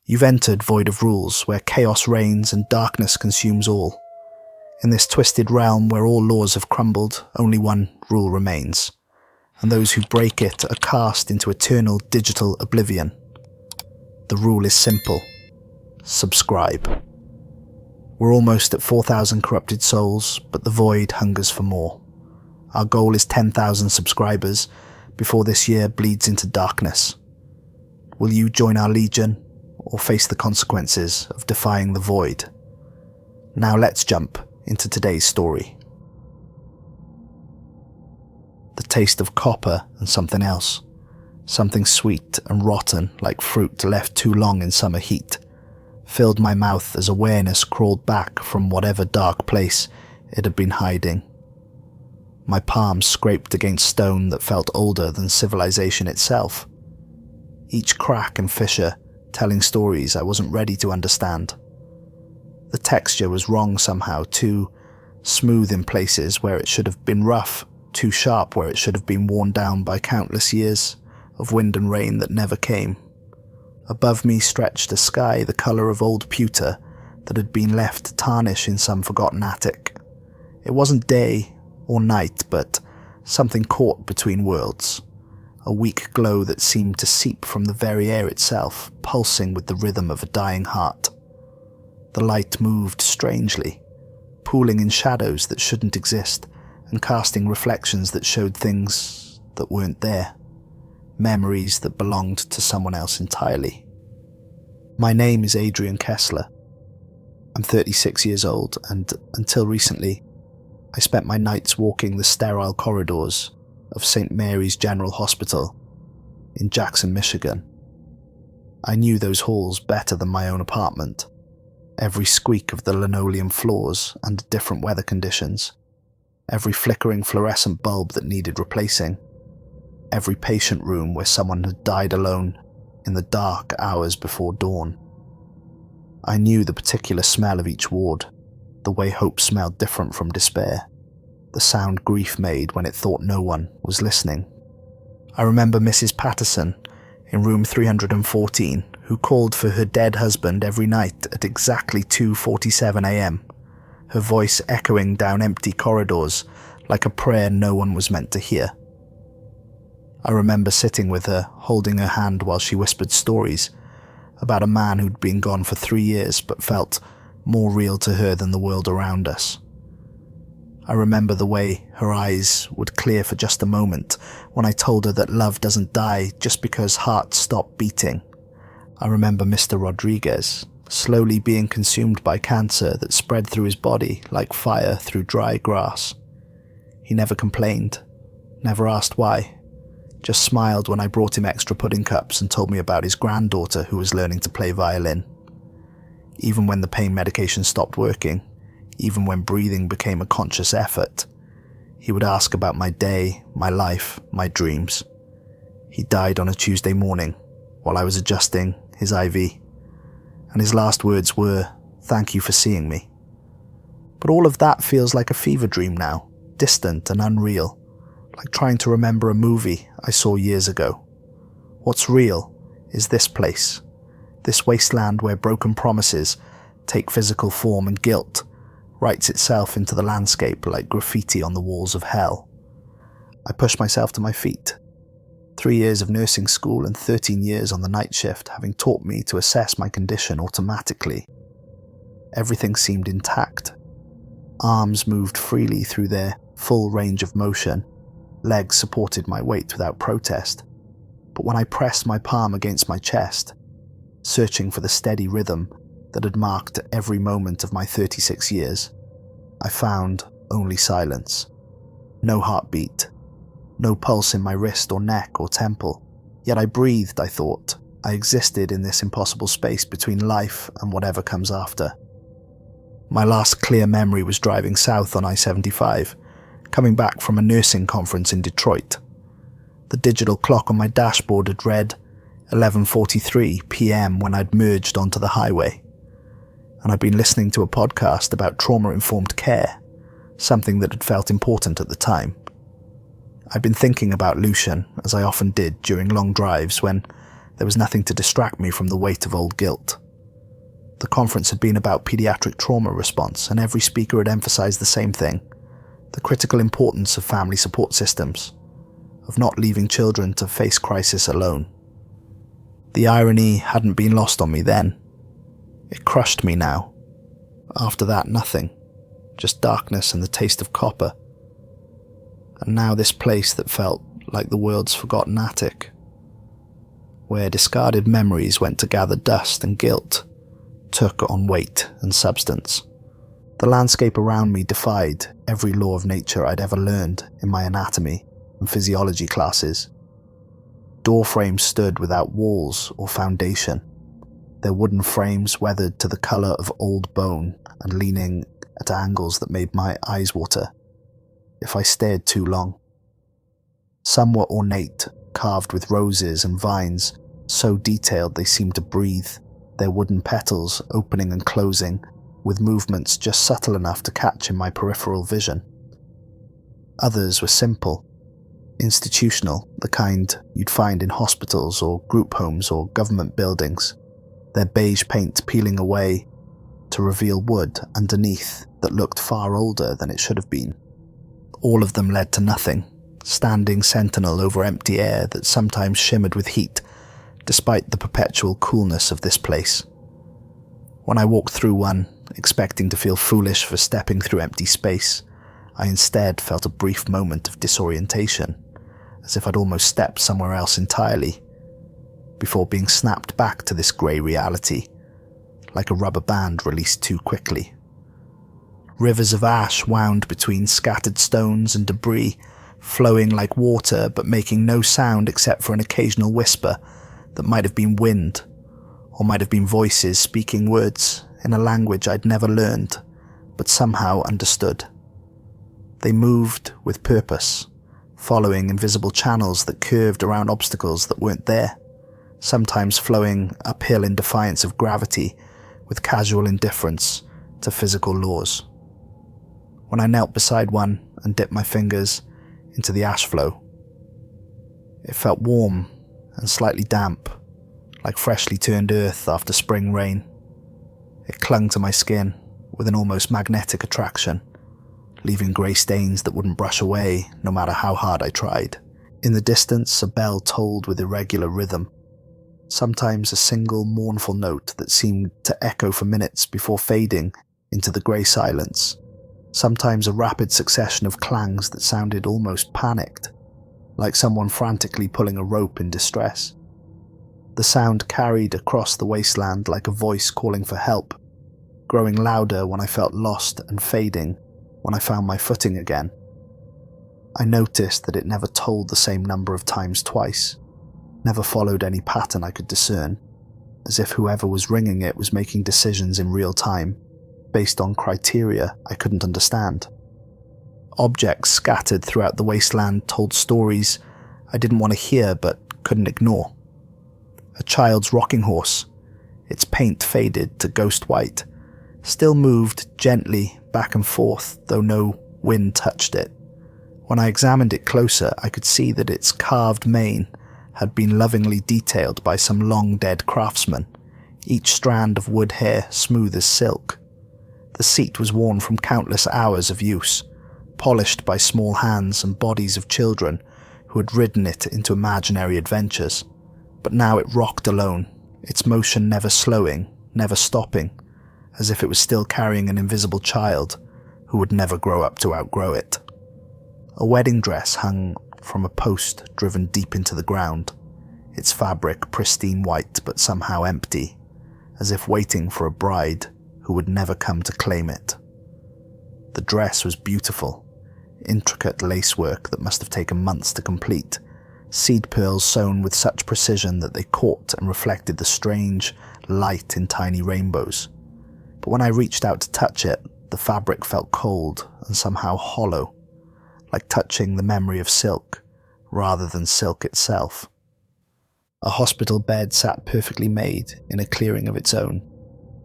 You've entered void of rules, where chaos reigns and darkness consumes all. In this twisted realm where all laws have crumbled, only one rule remains, and those who break it are cast into eternal digital oblivion. The rule is simple: subscribe. We're almost at 4,000 corrupted souls, but the void hungers for more. Our goal is 10,000 subscribers before this year bleeds into darkness. Will you join our legion, or face the consequences of defying the void? Now let's jump into today's story. The taste of copper and something else. Something sweet and rotten like fruit left too long in summer heat, filled my mouth as awareness crawled back from whatever dark place it had been hiding. My palms scraped against stone that felt older than civilization itself. Each crack and fissure telling stories I wasn't ready to understand. The texture was wrong somehow, too smooth in places where it should have been rough, too sharp where it should have been worn down by countless years of wind and rain that never came. Above me stretched a sky the colour of old pewter that had been left to tarnish in some forgotten attic. It wasn't day or night, but something caught between worlds. A weak glow that seemed to seep from the very air itself, pulsing with the rhythm of a dying heart. The light moved strangely, pooling in shadows that shouldn't exist, and casting reflections that showed things that weren't there. Memories that belonged to someone else entirely. My name is Adrian Kessler. I'm 36 years old, and until recently, I spent my nights walking the sterile corridors of St. Mary's General Hospital in Jackson, Michigan. I knew those halls better than my own apartment. Every squeak of the linoleum floors under different weather conditions. Every flickering fluorescent bulb that needed replacing. Every patient room where someone had died alone in the dark hours before dawn. I knew the particular smell of each ward, the way hope smelled different from despair, the sound grief made when it thought no one was listening. I remember Mrs. Patterson in room 314, who called for her dead husband every night at exactly 2:47 a.m, her voice echoing down empty corridors like a prayer no one was meant to hear. I remember sitting with her, holding her hand while she whispered stories about a man who'd been gone for 3 years but felt more real to her than the world around us. I remember the way her eyes would clear for just a moment when I told her that love doesn't die just because hearts stop beating. I remember Mr. Rodriguez slowly being consumed by cancer that spread through his body like fire through dry grass. He never complained, never asked why. Just smiled when I brought him extra pudding cups and told me about his granddaughter who was learning to play violin. Even when the pain medication stopped working, even when breathing became a conscious effort, he would ask about my day, my life, my dreams. He died on a Tuesday morning while I was adjusting his IV, and his last words were, "Thank you for seeing me." But all of that feels like a fever dream now, distant and unreal. Like trying to remember a movie I saw years ago. What's real is this place, this wasteland where broken promises take physical form and guilt writes itself into the landscape like graffiti on the walls of hell. I pushed myself to my feet. 3 years of nursing school and 13 years on the night shift having taught me to assess my condition automatically. Everything seemed intact. Arms moved freely through their full range of motion. Legs supported my weight without protest, but when I pressed my palm against my chest, searching for the steady rhythm that had marked every moment of my 36 years, I found only silence. No heartbeat, no pulse in my wrist or neck or temple. Yet I breathed, I thought. I existed in this impossible space between life and whatever comes after. My last clear memory was driving south on I-75, coming back from a nursing conference in Detroit. The digital clock on my dashboard had read 11:43 p.m. when I'd merged onto the highway, and I'd been listening to a podcast about trauma-informed care, something that had felt important at the time. I'd been thinking about Lucian, as I often did during long drives when There was nothing to distract me from the weight of old guilt. The conference had been about pediatric trauma response, and every speaker had emphasized the same thing: the critical importance of family support systems, of not leaving children to face crisis alone. The irony hadn't been lost on me then. It crushed me now. After that, nothing. Just darkness and the taste of copper. And now this place that felt like the world's forgotten attic, where discarded memories went to gather dust and guilt, took on weight and substance. The landscape around me defied every law of nature I'd ever learned in my anatomy and physiology classes. Doorframes stood without walls or foundation, their wooden frames weathered to the colour of old bone and leaning at angles that made my eyes water if I stared too long. Some were ornate, carved with roses and vines, so detailed they seemed to breathe, their wooden petals opening and closing with movements just subtle enough to catch in my peripheral vision. Others were simple, institutional, the kind you'd find in hospitals or group homes or government buildings, their beige paint peeling away to reveal wood underneath that looked far older than it should have been. All of them led to nothing, standing sentinel over empty air that sometimes shimmered with heat, despite the perpetual coolness of this place. When I walked through one, expecting to feel foolish for stepping through empty space, I instead felt a brief moment of disorientation, as if I'd almost stepped somewhere else entirely, before being snapped back to this grey reality, like a rubber band released too quickly. Rivers of ash wound between scattered stones and debris, flowing like water but making no sound except for an occasional whisper that might have been wind, or might have been voices speaking words in a language I'd never learned, but somehow understood. They moved with purpose, following invisible channels that curved around obstacles that weren't there, sometimes flowing uphill in defiance of gravity with casual indifference to physical laws. When I knelt beside one and dipped my fingers into the ash flow, it felt warm and slightly damp, like freshly turned earth after spring rain. It clung to my skin with an almost magnetic attraction, leaving grey stains that wouldn't brush away no matter how hard I tried. In the distance, a bell tolled with irregular rhythm, sometimes a single mournful note that seemed to echo for minutes before fading into the grey silence, sometimes a rapid succession of clangs that sounded almost panicked, like someone frantically pulling a rope in distress. The sound carried across the wasteland like a voice calling for help, growing louder when I felt lost and fading when I found my footing again. I noticed that it never tolled the same number of times twice, never followed any pattern I could discern, as if whoever was ringing it was making decisions in real time, based on criteria I couldn't understand. Objects scattered throughout the wasteland told stories I didn't want to hear but couldn't ignore. A child's rocking horse, its paint faded to ghost white, still moved gently back and forth, though no wind touched it. When I examined it closer, I could see that its carved mane had been lovingly detailed by some long-dead craftsman, each strand of wood hair smooth as silk. The seat was worn from countless hours of use, polished by small hands and bodies of children who had ridden it into imaginary adventures. But now it rocked alone, its motion never slowing, never stopping, as if it was still carrying an invisible child who would never grow up to outgrow it. A wedding dress hung from a post driven deep into the ground, its fabric pristine white but somehow empty, as if waiting for a bride who would never come to claim it. The dress was beautiful, intricate lacework that must have taken months to complete, seed pearls sewn with such precision that they caught and reflected the strange light in tiny rainbows. But when I reached out to touch it, the fabric felt cold and somehow hollow, like touching the memory of silk rather than silk itself. A hospital bed sat perfectly made in a clearing of its own,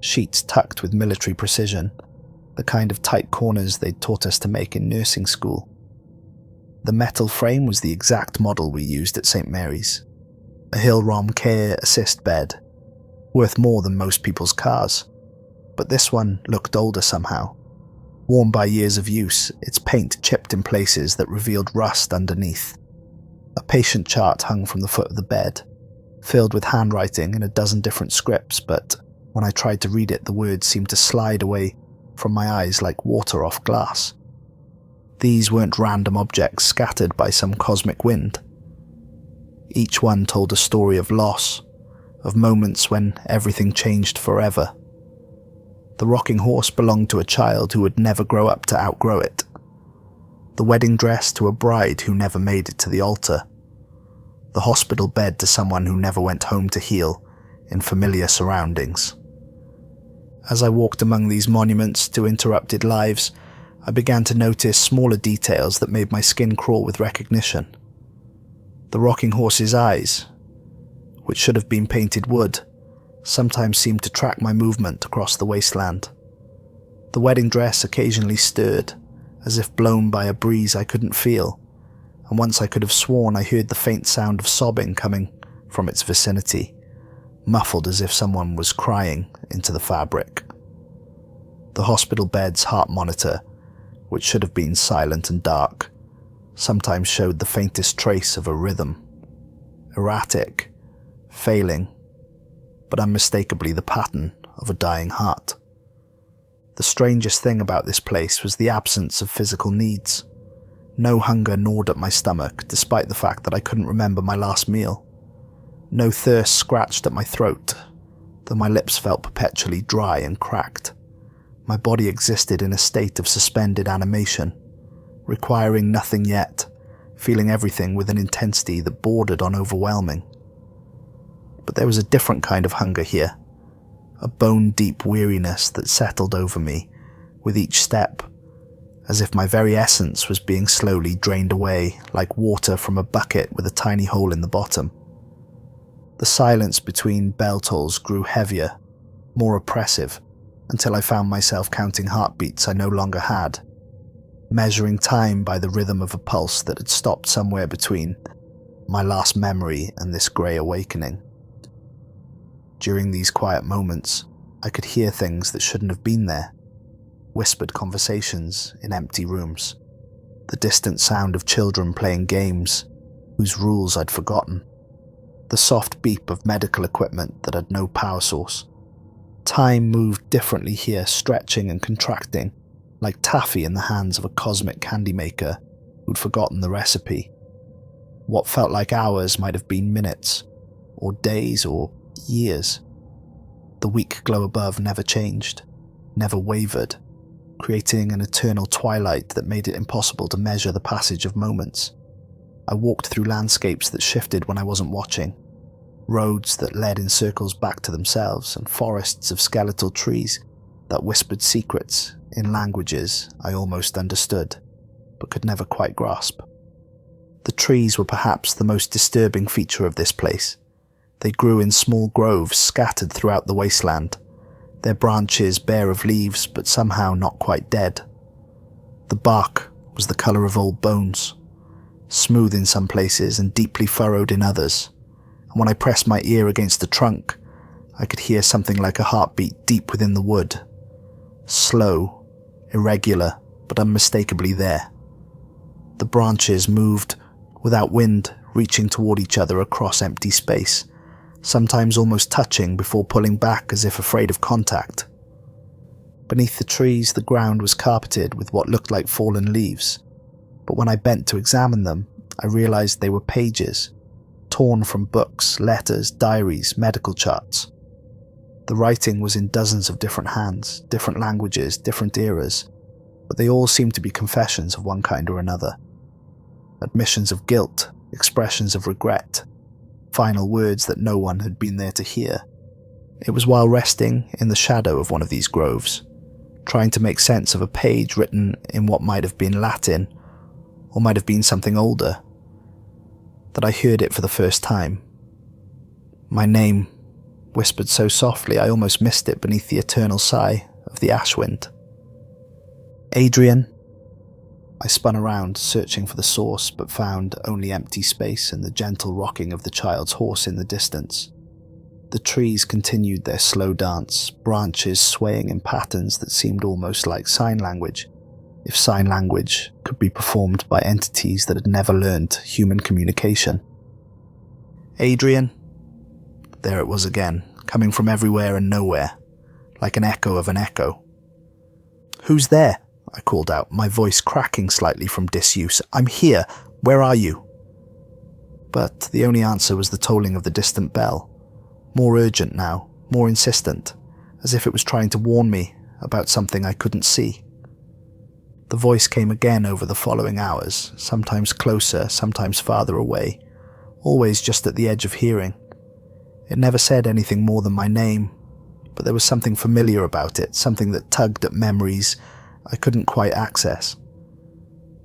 sheets tucked with military precision, the kind of tight corners they'd taught us to make in nursing school. The metal frame was the exact model we used at St. Mary's. a Hill-Rom Care assist bed, worth more than most people's cars. But this one looked older somehow. Worn by years of use, its paint chipped in places that revealed rust underneath. A patient chart hung from the foot of the bed, filled with handwriting in a dozen different scripts, but when I tried to read it, the words seemed to slide away from my eyes like water off glass. These weren't random objects scattered by some cosmic wind. Each one told a story of loss, of moments when everything changed forever. The rocking horse belonged to a child who would never grow up to outgrow it. The wedding dress to a bride who never made it to the altar. The hospital bed to someone who never went home to heal in familiar surroundings. As I walked among these monuments to interrupted lives, I began to notice smaller details that made my skin crawl with recognition. The rocking horse's eyes, which should have been painted wood, sometimes seemed to track my movement across the wasteland. The wedding dress occasionally stirred, as if blown by a breeze I couldn't feel, and once I could have sworn I heard the faint sound of sobbing coming from its vicinity, muffled as if someone was crying into the fabric. The hospital bed's heart monitor, which should have been silent and dark, sometimes showed the faintest trace of a rhythm. Erratic, failing, but unmistakably the pattern of a dying heart. The strangest thing about this place was the absence of physical needs. No hunger gnawed at my stomach, despite the fact that I couldn't remember my last meal. No thirst scratched at my throat, though my lips felt perpetually dry and cracked. My body existed in a state of suspended animation, requiring nothing yet, feeling everything with an intensity that bordered on overwhelming. But there was a different kind of hunger here, a bone-deep weariness that settled over me with each step, as if my very essence was being slowly drained away like water from a bucket with a tiny hole in the bottom. The silence between bell tolls grew heavier, more oppressive, until I found myself counting heartbeats I no longer had, measuring time by the rhythm of a pulse that had stopped somewhere between my last memory and this grey awakening. During these quiet moments, I could hear things that shouldn't have been there, whispered conversations in empty rooms, the distant sound of children playing games whose rules I'd forgotten, the soft beep of medical equipment that had no power source. Time moved differently here, stretching and contracting, like taffy in the hands of a cosmic candy maker who'd forgotten the recipe. What felt like hours might have been minutes, or days, or years. The weak glow above never changed, never wavered, creating an eternal twilight that made it impossible to measure the passage of moments. I walked through landscapes that shifted when I wasn't watching, roads that led in circles back to themselves, and forests of skeletal trees that whispered secrets in languages I almost understood, but could never quite grasp. The trees were perhaps the most disturbing feature of this place. They grew in small groves scattered throughout the wasteland, their branches bare of leaves but somehow not quite dead. The bark was the colour of old bones, smooth in some places and deeply furrowed in others, and when I pressed my ear against the trunk, I could hear something like a heartbeat deep within the wood. Slow, irregular, but unmistakably there. The branches moved without wind, reaching toward each other across empty space, sometimes almost touching before pulling back as if afraid of contact. Beneath the trees, the ground was carpeted with what looked like fallen leaves, but when I bent to examine them, I realized they were pages, torn from books, letters, diaries, medical charts. The writing was in dozens of different hands, different languages, different eras, but they all seemed to be confessions of one kind or another. Admissions of guilt, expressions of regret, final words that no one had been there to hear. It was while resting in the shadow of one of these groves, trying to make sense of a page written in what might have been Latin, or might have been something older, that I heard it for the first time. My name, whispered so softly I almost missed it beneath the eternal sigh of the ash wind. Adrian. I spun around, searching for the source, but found only empty space and the gentle rocking of the child's horse in the distance. The trees continued their slow dance, branches swaying in patterns that seemed almost like sign language, if sign language could be performed by entities that had never learned human communication. "Adrian?" There it was again, coming from everywhere and nowhere, like an echo of an echo. "Who's there?" I called out, my voice cracking slightly from disuse. "I'm here. Where are you?" But the only answer was the tolling of the distant bell, more urgent now, more insistent, as if it was trying to warn me about something I couldn't see. The voice came again over the following hours, sometimes closer, sometimes farther away, always just at the edge of hearing. It never said anything more than my name, but there was something familiar about it, something that tugged at memories I couldn't quite access.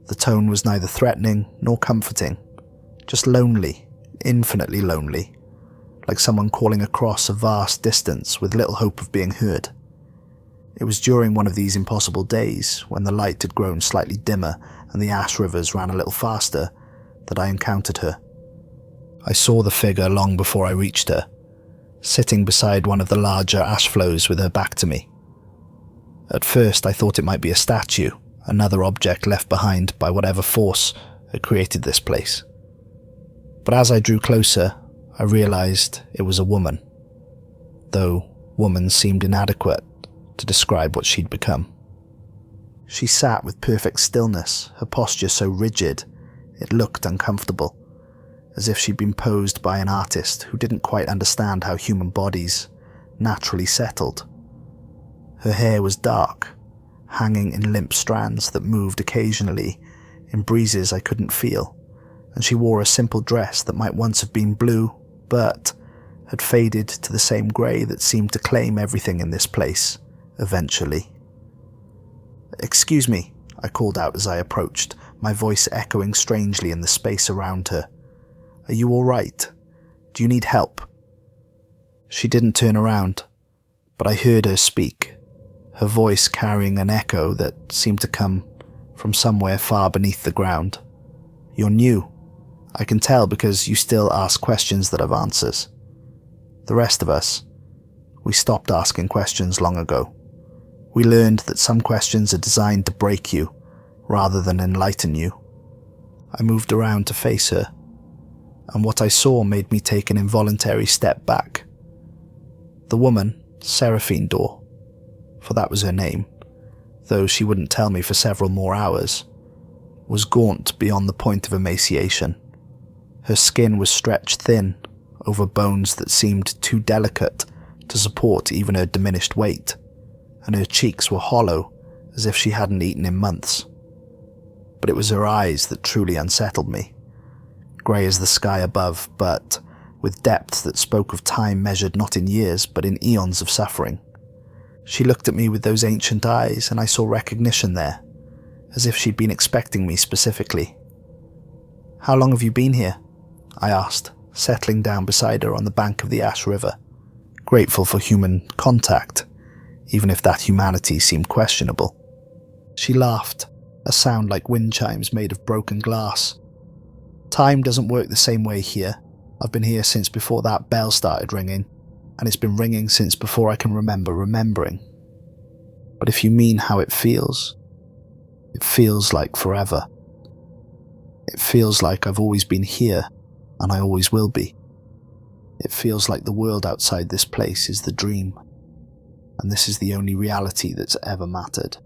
The tone was neither threatening nor comforting, just lonely, infinitely lonely, like someone calling across a vast distance with little hope of being heard. It was during one of these impossible days, when the light had grown slightly dimmer and the ash rivers ran a little faster, that I encountered her. I saw the figure long before I reached her, sitting beside one of the larger ash flows with her back to me. At first I thought it might be a statue, another object left behind by whatever force had created this place. But as I drew closer, I realized it was a woman, though woman seemed inadequate to describe what she'd become. She sat with perfect stillness, her posture so rigid it looked uncomfortable, as if she'd been posed by an artist who didn't quite understand how human bodies naturally settled. Her hair was dark, hanging in limp strands that moved occasionally in breezes I couldn't feel, and she wore a simple dress that might once have been blue, but had faded to the same grey that seemed to claim everything in this place, eventually. "Excuse me," I called out as I approached, my voice echoing strangely in the space around her. "Are you all right? Do you need help?" She didn't turn around, but I heard her speak, her voice carrying an echo that seemed to come from somewhere far beneath the ground. "You're new. I can tell because you still ask questions that have answers. The rest of us, we stopped asking questions long ago. We learned that some questions are designed to break you rather than enlighten you." I moved around to face her, and what I saw made me take an involuntary step back. The woman, Seraphine Door, for that was her name, though she wouldn't tell me for several more hours, was gaunt beyond the point of emaciation. Her skin was stretched thin over bones that seemed too delicate to support even her diminished weight, and her cheeks were hollow as if she hadn't eaten in months. But it was her eyes that truly unsettled me, grey as the sky above, but with depth that spoke of time measured not in years but in eons of suffering. She looked at me with those ancient eyes, and I saw recognition there, as if she'd been expecting me specifically. "How long have you been here?" I asked, settling down beside her on the bank of the Ash River, grateful for human contact, even if that humanity seemed questionable. She laughed, a sound like wind chimes made of broken glass. "Time doesn't work the same way here. I've been here since before that bell started ringing, and it's been ringing since before I can remember remembering. But if you mean how it feels like forever. It feels like I've always been here, and I always will be. It feels like the world outside this place is the dream, and this is the only reality that's ever mattered."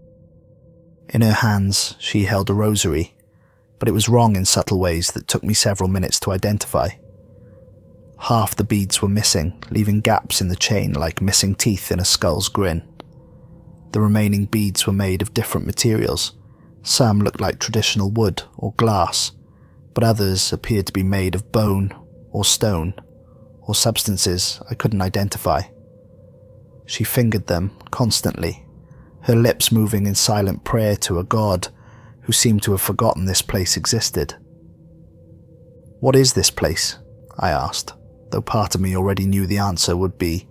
In her hands, she held a rosary, but it was wrong in subtle ways that took me several minutes to identify. Half the beads were missing, leaving gaps in the chain like missing teeth in a skull's grin. The remaining beads were made of different materials. Some looked like traditional wood or glass, but others appeared to be made of bone or stone, or substances I couldn't identify. She fingered them constantly, her lips moving in silent prayer to a god who seemed to have forgotten this place existed. "What is this place?" I asked, though part of me already knew the answer would be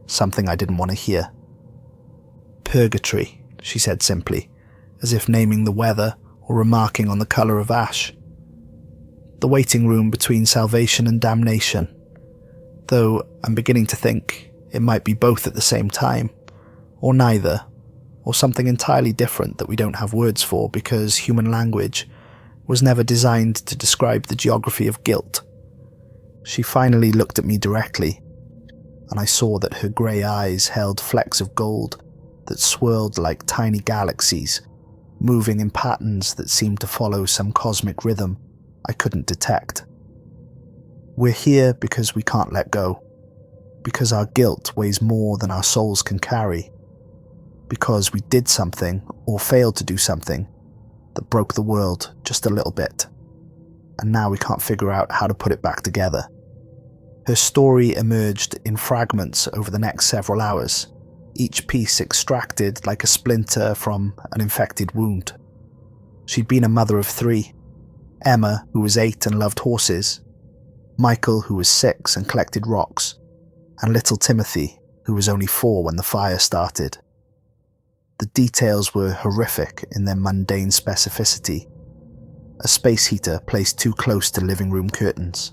something I didn't want to hear. "Purgatory," she said simply, as if naming the weather or remarking on the colour of ash. The waiting room between salvation and damnation, though I'm beginning to think it might be both at the same time, or neither, or something entirely different that we don't have words for because human language was never designed to describe the geography of guilt. She finally looked at me directly, and I saw that her grey eyes held flecks of gold that swirled like tiny galaxies, moving in patterns that seemed to follow some cosmic rhythm I couldn't detect. We're here because we can't let go, because our guilt weighs more than our souls can carry, because we did something or failed to do something that broke the world just a little bit, and now we can't figure out how to put it back together. Her story emerged in fragments over the next several hours, each piece extracted like a splinter from an infected wound. She'd been a mother of 3, Emma, who was 8 and loved horses, Michael, who was 6 and collected rocks, and little Timothy, who was only 4 when the fire started. The details were horrific in their mundane specificity. A space heater placed too close to living room curtains.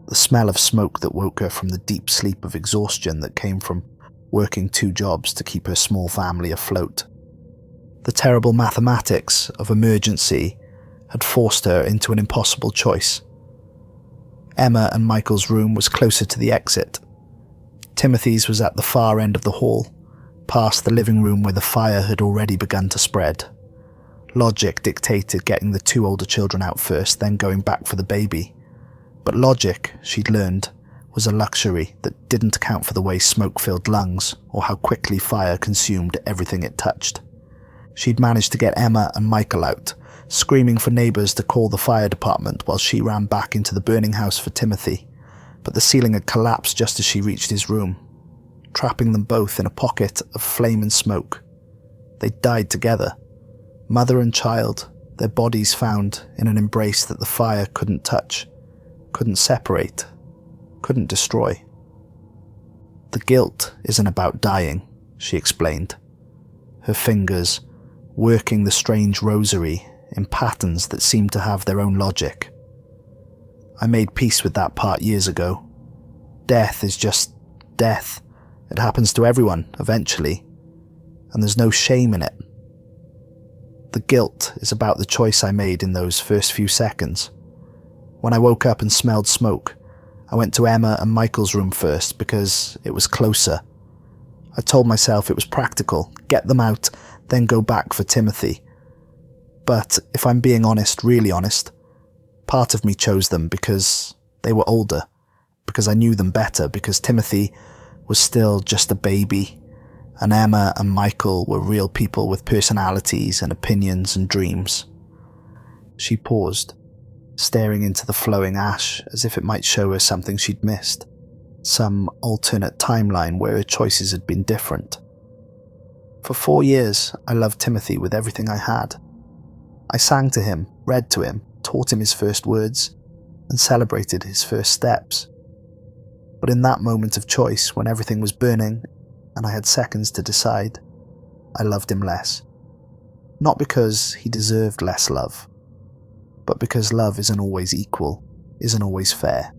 The smell of smoke that woke her from the deep sleep of exhaustion that came from working 2 jobs to keep her small family afloat. The terrible mathematics of emergency had forced her into an impossible choice. Emma and Michael's room was closer to the exit. Timothy's was at the far end of the hall, past the living room where the fire had already begun to spread. Logic dictated getting the 2 older children out first, then going back for the baby. But logic, she'd learned, was a luxury that didn't account for the way smoke filled lungs or how quickly fire consumed everything it touched. She'd managed to get Emma and Michael out, screaming for neighbours to call the fire department while she ran back into the burning house for Timothy, but the ceiling had collapsed just as she reached his room, trapping them both in a pocket of flame and smoke. They died together, mother and child, their bodies found in an embrace that the fire couldn't touch, couldn't separate, couldn't destroy. The guilt isn't about dying, she explained, her fingers working the strange rosary in patterns that seemed to have their own logic. I made peace with that part years ago. Death is just death. It happens to everyone, eventually, and there's no shame in it. The guilt is about the choice I made in those first few seconds. When I woke up and smelled smoke, I went to Emma and Michael's room first because it was closer. I told myself it was practical, get them out, then go back for Timothy. But if I'm being honest, really honest, part of me chose them because they were older, because I knew them better, because Timothy was still just a baby, and Emma and Michael were real people with personalities and opinions and dreams. She paused, staring into the flowing ash as if it might show her something she'd missed, some alternate timeline where her choices had been different. For 4 years, I loved Timothy with everything I had. I sang to him, read to him, taught him his first words, and celebrated his first steps. But in that moment of choice, when everything was burning and I had seconds to decide, I loved him less. Not because he deserved less love, but because love isn't always equal, isn't always fair.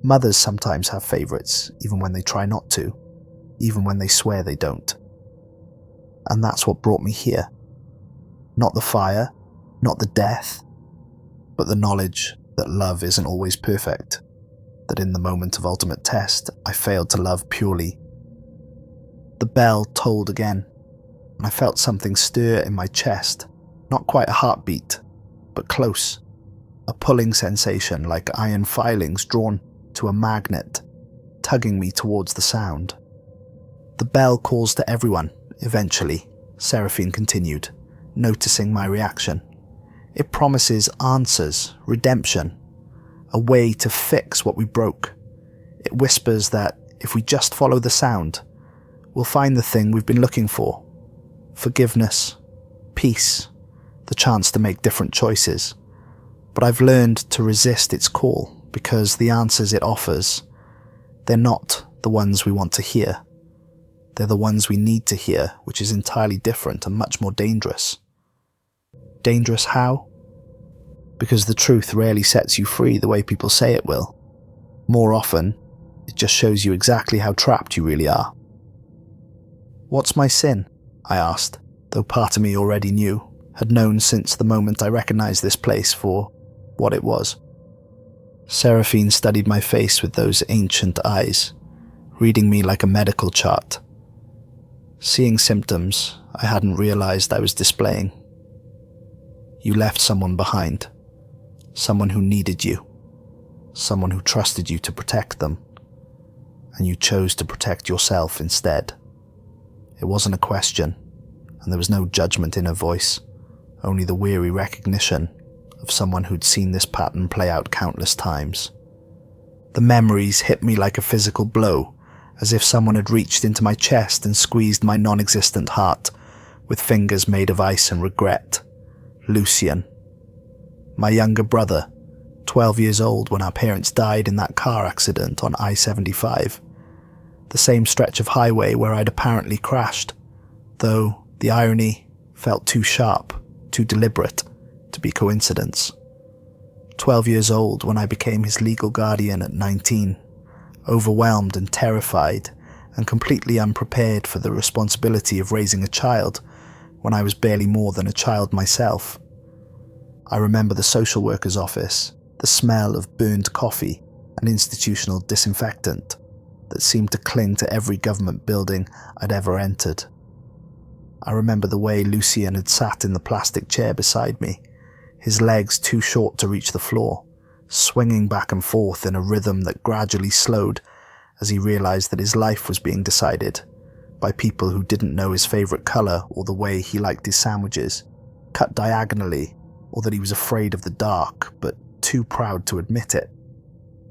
Mothers sometimes have favourites, even when they try not to, even when they swear they don't. And that's what brought me here. Not the fire, not the death, but the knowledge that love isn't always perfect, that in the moment of ultimate test, I failed to love purely. The bell tolled again, and I felt something stir in my chest, not quite a heartbeat, but close, a pulling sensation like iron filings drawn to a magnet, tugging me towards the sound. The bell calls to everyone, eventually, Seraphine continued, noticing my reaction. It promises answers, redemption, a way to fix what we broke. It whispers that if we just follow the sound, we'll find the thing we've been looking for. Forgiveness, peace, the chance to make different choices. But I've learned to resist its call because the answers it offers, they're not the ones we want to hear. They're the ones we need to hear, which is entirely different and much more dangerous. Dangerous how? Because the truth rarely sets you free the way people say it will. More often, it just shows you exactly how trapped you really are. What's my sin? I asked, though part of me already knew, had known since the moment I recognized this place for what it was. Seraphine studied my face with those ancient eyes, reading me like a medical chart. Seeing symptoms I hadn't realized I was displaying. You left someone behind. Someone who needed you. Someone who trusted you to protect them. And you chose to protect yourself instead. It wasn't a question, and there was no judgment in her voice, only the weary recognition of someone who'd seen this pattern play out countless times. The memories hit me like a physical blow, as if someone had reached into my chest and squeezed my non-existent heart with fingers made of ice and regret. Lucian. My younger brother, 12 years old when our parents died in that car accident on I-75. The same stretch of highway where I'd apparently crashed, though the irony felt too sharp, too deliberate to be coincidence. 12 years old when I became his legal guardian at 19, overwhelmed and terrified and completely unprepared for the responsibility of raising a child when I was barely more than a child myself. I remember the social worker's office, the smell of burned coffee and institutional disinfectant that seemed to cling to every government building I'd ever entered. I remember the way Lucian had sat in the plastic chair beside me, his legs too short to reach the floor, swinging back and forth in a rhythm that gradually slowed as he realized that his life was being decided by people who didn't know his favorite color or the way he liked his sandwiches, cut diagonally, or that he was afraid of the dark but too proud to admit it.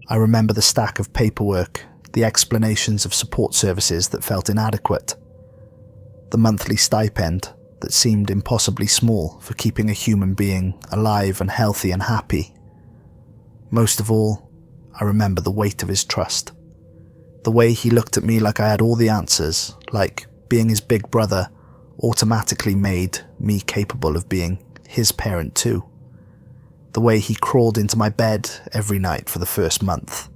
I remember the stack of paperwork, the explanations of support services that felt inadequate, the monthly stipend that seemed impossibly small for keeping a human being alive and healthy and happy. Most of all, I remember the weight of his trust. The way he looked at me like I had all the answers, like being his big brother automatically made me capable of being his parent too. The way he crawled into my bed every night for the first month,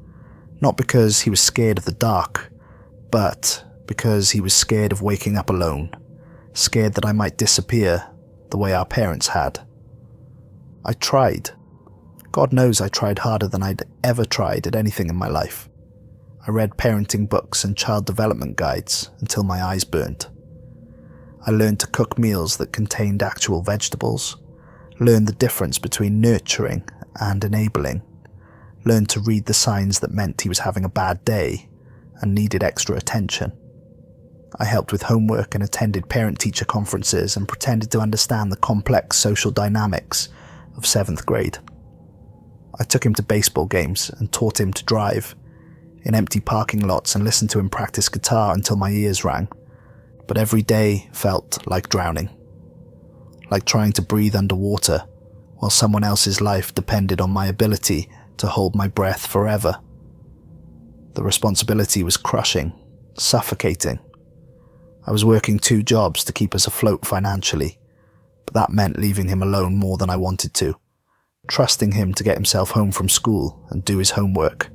not because he was scared of the dark, but because he was scared of waking up alone, scared that I might disappear the way our parents had. I tried. God knows I tried harder than I'd ever tried at anything in my life. I read parenting books and child development guides until my eyes burnt. I learned to cook meals that contained actual vegetables, learned the difference between nurturing and enabling, learned to read the signs that meant he was having a bad day and needed extra attention. I helped with homework and attended parent-teacher conferences and pretended to understand the complex social dynamics of 7th grade. I took him to baseball games and taught him to drive, in empty parking lots, and listened to him practice guitar until my ears rang. But every day felt like drowning. Like trying to breathe underwater while someone else's life depended on my ability to hold my breath forever. The responsibility was crushing, suffocating. I was working 2 jobs to keep us afloat financially, but that meant leaving him alone more than I wanted to, trusting him to get himself home from school and do his homework,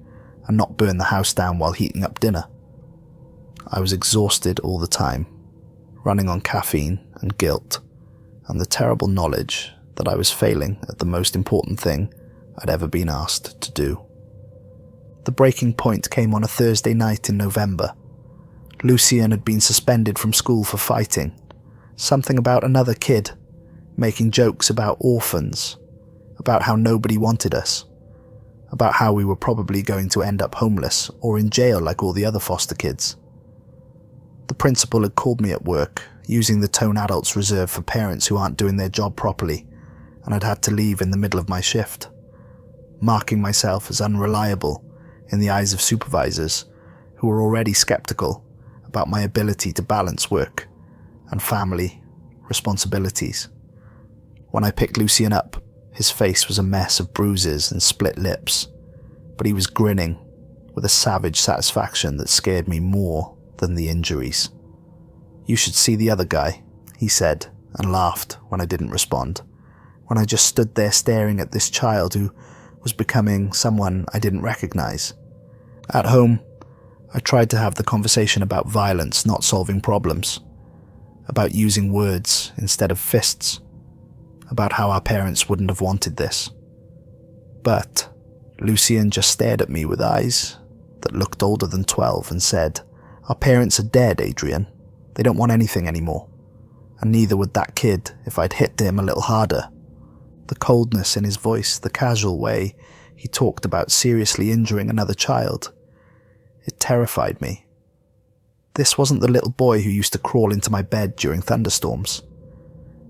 and not burn the house down while heating up dinner. I was exhausted all the time, running on caffeine and guilt, and the terrible knowledge that I was failing at the most important thing I'd ever been asked to do. The breaking point came on a Thursday night in November. Lucian had been suspended from school for fighting, something about another kid, making jokes about orphans, about how nobody wanted us, about how we were probably going to end up homeless or in jail like all the other foster kids. The principal had called me at work, using the tone adults reserve for parents who aren't doing their job properly, and I'd had to leave in the middle of my shift, marking myself as unreliable in the eyes of supervisors who were already skeptical about my ability to balance work and family responsibilities. When I picked Lucian up, his face was a mess of bruises and split lips, but he was grinning with a savage satisfaction that scared me more than the injuries. "You should see the other guy," he said, and laughed when I didn't respond. when I just stood there staring at this child who was becoming someone I didn't recognize. At home, I tried to have the conversation about violence not solving problems, about using words instead of fists, about how our parents wouldn't have wanted this. But Lucian just stared at me with eyes that looked older than 12 and said, "Our parents are dead, Adrian. They don't want anything anymore. And neither would that kid if I'd hit him a little harder." The coldness in his voice, the casual way he talked about seriously injuring another child, it terrified me. This wasn't the little boy who used to crawl into my bed during thunderstorms.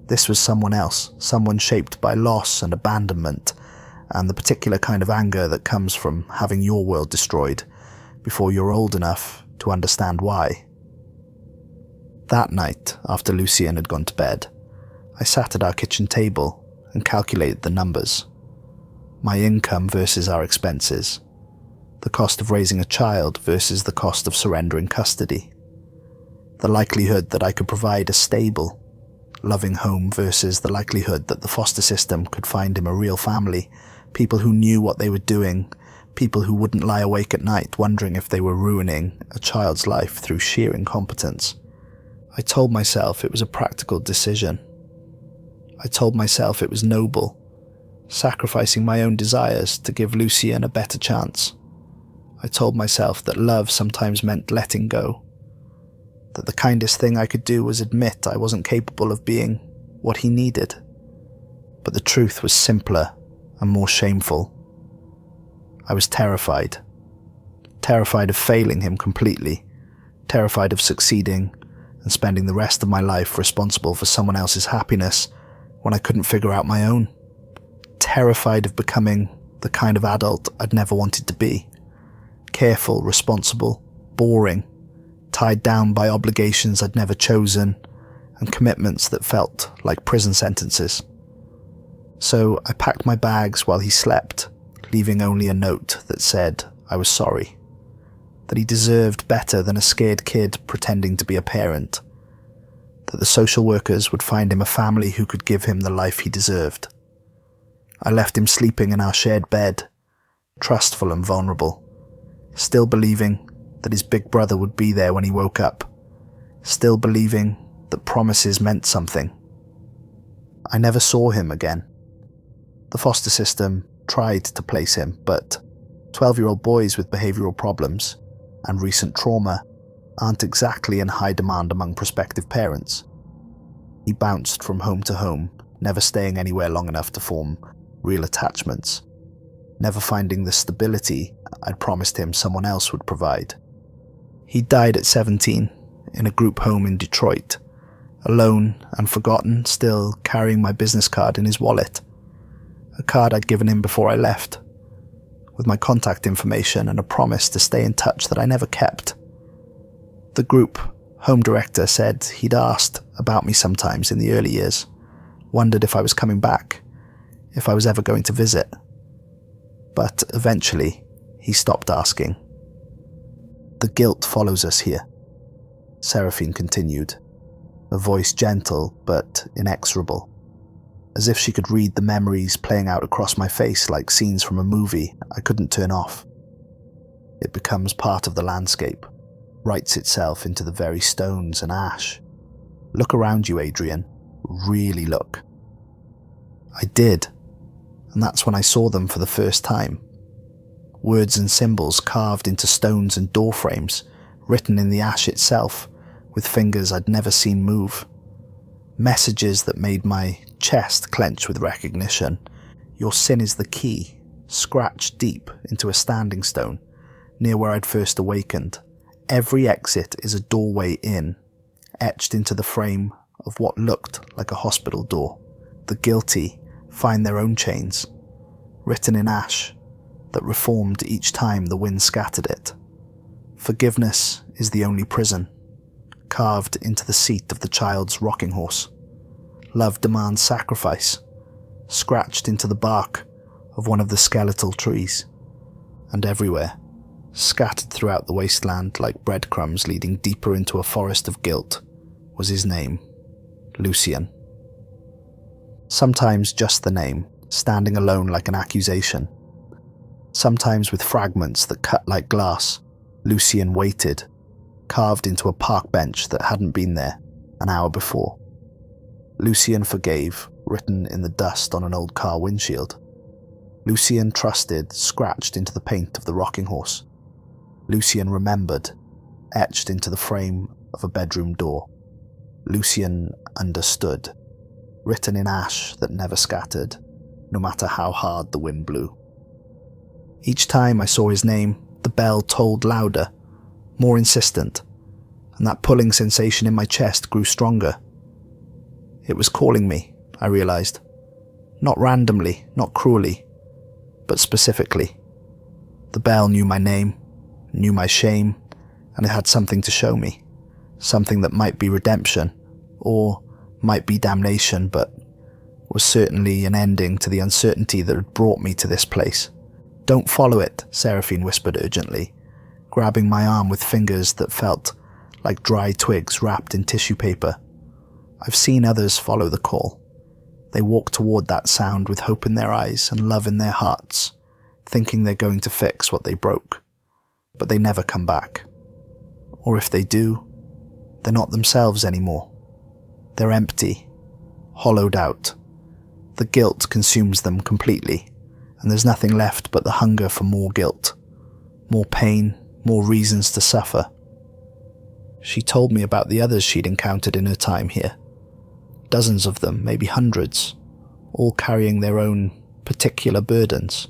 This was someone else, someone shaped by loss and abandonment, and the particular kind of anger that comes from having your world destroyed before you're old enough to understand why. That night, after Lucian had gone to bed, I sat at our kitchen table and calculated the numbers. My income versus our expenses. The cost of raising a child versus the cost of surrendering custody. The likelihood that I could provide a stable, loving home versus the likelihood that the foster system could find him a real family, people who knew what they were doing, people who wouldn't lie awake at night wondering if they were ruining a child's life through sheer incompetence. I told myself it was a practical decision. I told myself it was noble, sacrificing my own desires to give Lucian a better chance. I told myself that love sometimes meant letting go, that the kindest thing I could do was admit I wasn't capable of being what he needed. But the truth was simpler and more shameful. I was terrified. Terrified of failing him completely, terrified of succeeding and spending the rest of my life responsible for someone else's happiness when I couldn't figure out my own. Terrified of becoming the kind of adult I'd never wanted to be. Careful, responsible, boring, tied down by obligations I'd never chosen, and commitments that felt like prison sentences. So I packed my bags while he slept, leaving only a note that said I was sorry, that he deserved better than a scared kid pretending to be a parent, that the social workers would find him a family who could give him the life he deserved. I left him sleeping in our shared bed, trustful and vulnerable, still believing that his big brother would be there when he woke up, still believing that promises meant something. I never saw him again. The foster system tried to place him, but 12-year-old boys with behavioural problems and recent trauma aren't exactly in high demand among prospective parents. He bounced from home to home, never staying anywhere long enough to form real attachments, never finding the stability I'd promised him someone else would provide. He died at 17 in a group home in Detroit, alone and forgotten, still carrying my business card in his wallet, a card I'd given him before I left, with my contact information and a promise to stay in touch that I never kept. The group home director said he'd asked about me sometimes in the early years, wondered if I was coming back, if I was ever going to visit. But eventually, he stopped asking. "The guilt follows us here," Seraphine continued, a voice gentle but inexorable, as if she could read the memories playing out across my face like scenes from a movie I couldn't turn off. "It becomes part of the landscape, writes itself into the very stones and ash. Look around you, Adrian. Really look." I did, and that's when I saw them for the first time. Words and symbols carved into stones and doorframes, written in the ash itself, with fingers I'd never seen move. Messages that made my chest clench with recognition. Your sin is the key, scratched deep into a standing stone, near where I'd first awakened. Every exit is a doorway in, etched into the frame of what looked like a hospital door. The guilty find their own chains, written in ash, that reformed each time the wind scattered it. Forgiveness is the only prison, carved into the seat of the child's rocking horse. Love demands sacrifice, scratched into the bark of one of the skeletal trees. And everywhere, scattered throughout the wasteland like breadcrumbs leading deeper into a forest of guilt, was his name, Lucian. Sometimes just the name, standing alone like an accusation. Sometimes with fragments that cut like glass, Lucian waited, carved into a park bench that hadn't been there an hour before. Lucian forgave, written in the dust on an old car windshield. Lucian trusted, scratched into the paint of the rocking horse. Lucian remembered, etched into the frame of a bedroom door. Lucian understood, written in ash that never scattered, no matter how hard the wind blew. Each time I saw his name, the bell tolled louder, more insistent, and that pulling sensation in my chest grew stronger. It was calling me, I realized. Not randomly, not cruelly, but specifically. The bell knew my name, knew my shame, and it had something to show me. Something that might be redemption, or might be damnation, but was certainly an ending to the uncertainty that had brought me to this place. "Don't follow it," Seraphine whispered urgently, grabbing my arm with fingers that felt like dry twigs wrapped in tissue paper. I've seen others follow the call. They walk toward that sound with hope in their eyes and love in their hearts, thinking they're going to fix what they broke. But they never come back. Or if they do, they're not themselves anymore. They're empty, hollowed out. The guilt consumes them completely, and there's nothing left but the hunger for more guilt, more pain, more reasons to suffer. She told me about the others she'd encountered in her time here. Dozens of them, maybe hundreds, all carrying their own particular burdens.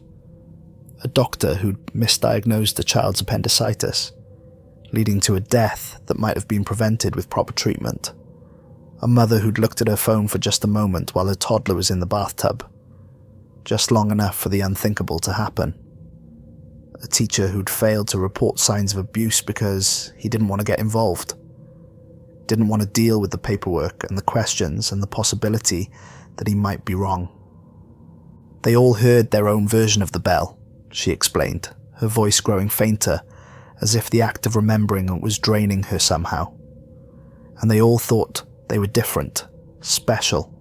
A doctor who'd misdiagnosed a child's appendicitis, leading to a death that might have been prevented with proper treatment. A mother who'd looked at her phone for just a moment while her toddler was in the bathtub, just long enough for the unthinkable to happen. A teacher who'd failed to report signs of abuse because he didn't want to get involved. Didn't want to deal with the paperwork and the questions and the possibility that he might be wrong. They all heard their own version of the bell, she explained, her voice growing fainter, as if the act of remembering was draining her somehow. And they all thought they were different, special,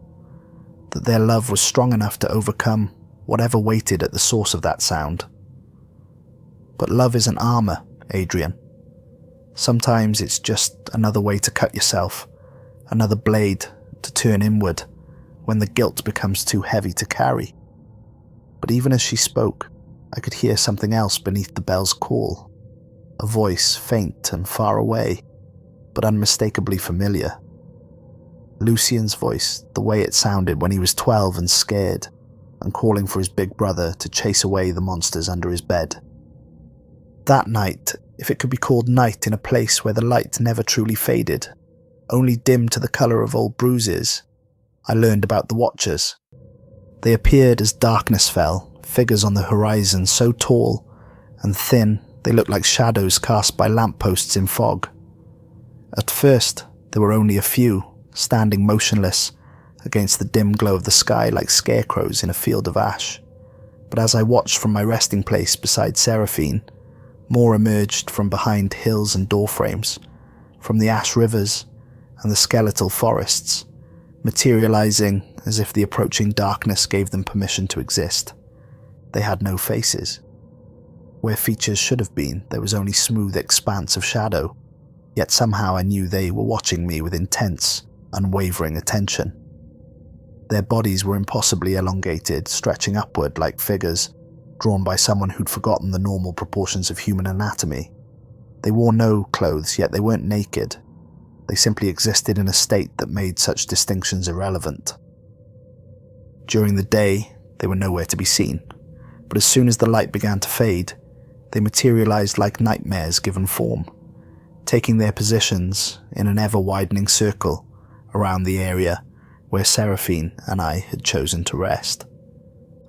that their love was strong enough to overcome whatever waited at the source of that sound. But love isn't armor, Adrian. Sometimes it's just another way to cut yourself, another blade to turn inward when the guilt becomes too heavy to carry. But even as she spoke, I could hear something else beneath the bell's call, a voice faint and far away, but unmistakably familiar. Lucian's voice, the way it sounded when he was 12 and scared, and calling for his big brother to chase away the monsters under his bed. That night, if it could be called night in a place where the light never truly faded, only dimmed to the colour of old bruises, I learned about the Watchers. They appeared as darkness fell, figures on the horizon so tall and thin they looked like shadows cast by lampposts in fog. At first, there were only a few, standing motionless against the dim glow of the sky like scarecrows in a field of ash. But as I watched from my resting place beside Seraphine, more emerged from behind hills and doorframes, from the ash rivers and the skeletal forests, materializing as if the approaching darkness gave them permission to exist. They had no faces. Where features should have been, there was only smooth expanse of shadow, yet somehow I knew they were watching me with intense, unwavering attention. Their bodies were impossibly elongated, stretching upward like figures drawn by someone who'd forgotten the normal proportions of human anatomy. They wore no clothes, yet they weren't naked. They simply existed in a state that made such distinctions irrelevant. During the day, they were nowhere to be seen, but as soon as the light began to fade, they materialized like nightmares given form, taking their positions in an ever-widening circle around the area where Seraphine and I had chosen to rest.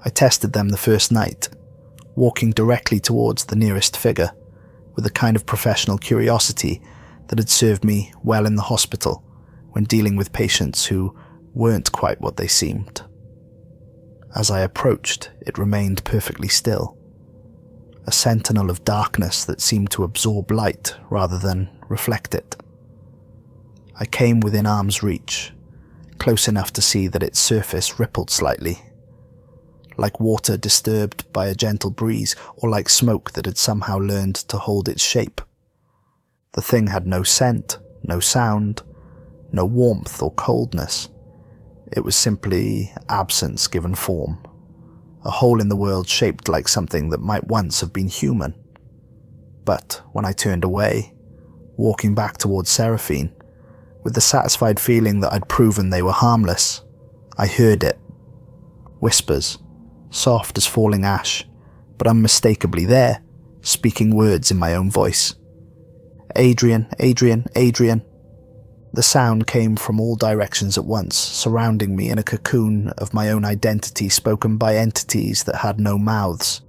I tested them the first night, walking directly towards the nearest figure, with a kind of professional curiosity that had served me well in the hospital when dealing with patients who weren't quite what they seemed. As I approached, it remained perfectly still, a sentinel of darkness that seemed to absorb light rather than reflect it. I came within arm's reach, close enough to see that its surface rippled slightly, like water disturbed by a gentle breeze, or like smoke that had somehow learned to hold its shape. The thing had no scent, no sound, no warmth or coldness. It was simply absence given form, a hole in the world shaped like something that might once have been human. But when I turned away, walking back towards Seraphine, with the satisfied feeling that I'd proven they were harmless, I heard it. Whispers, soft as falling ash, but unmistakably there, speaking words in my own voice. Adrian, Adrian, Adrian. The sound came from all directions at once, surrounding me in a cocoon of my own identity spoken by entities that had no mouths,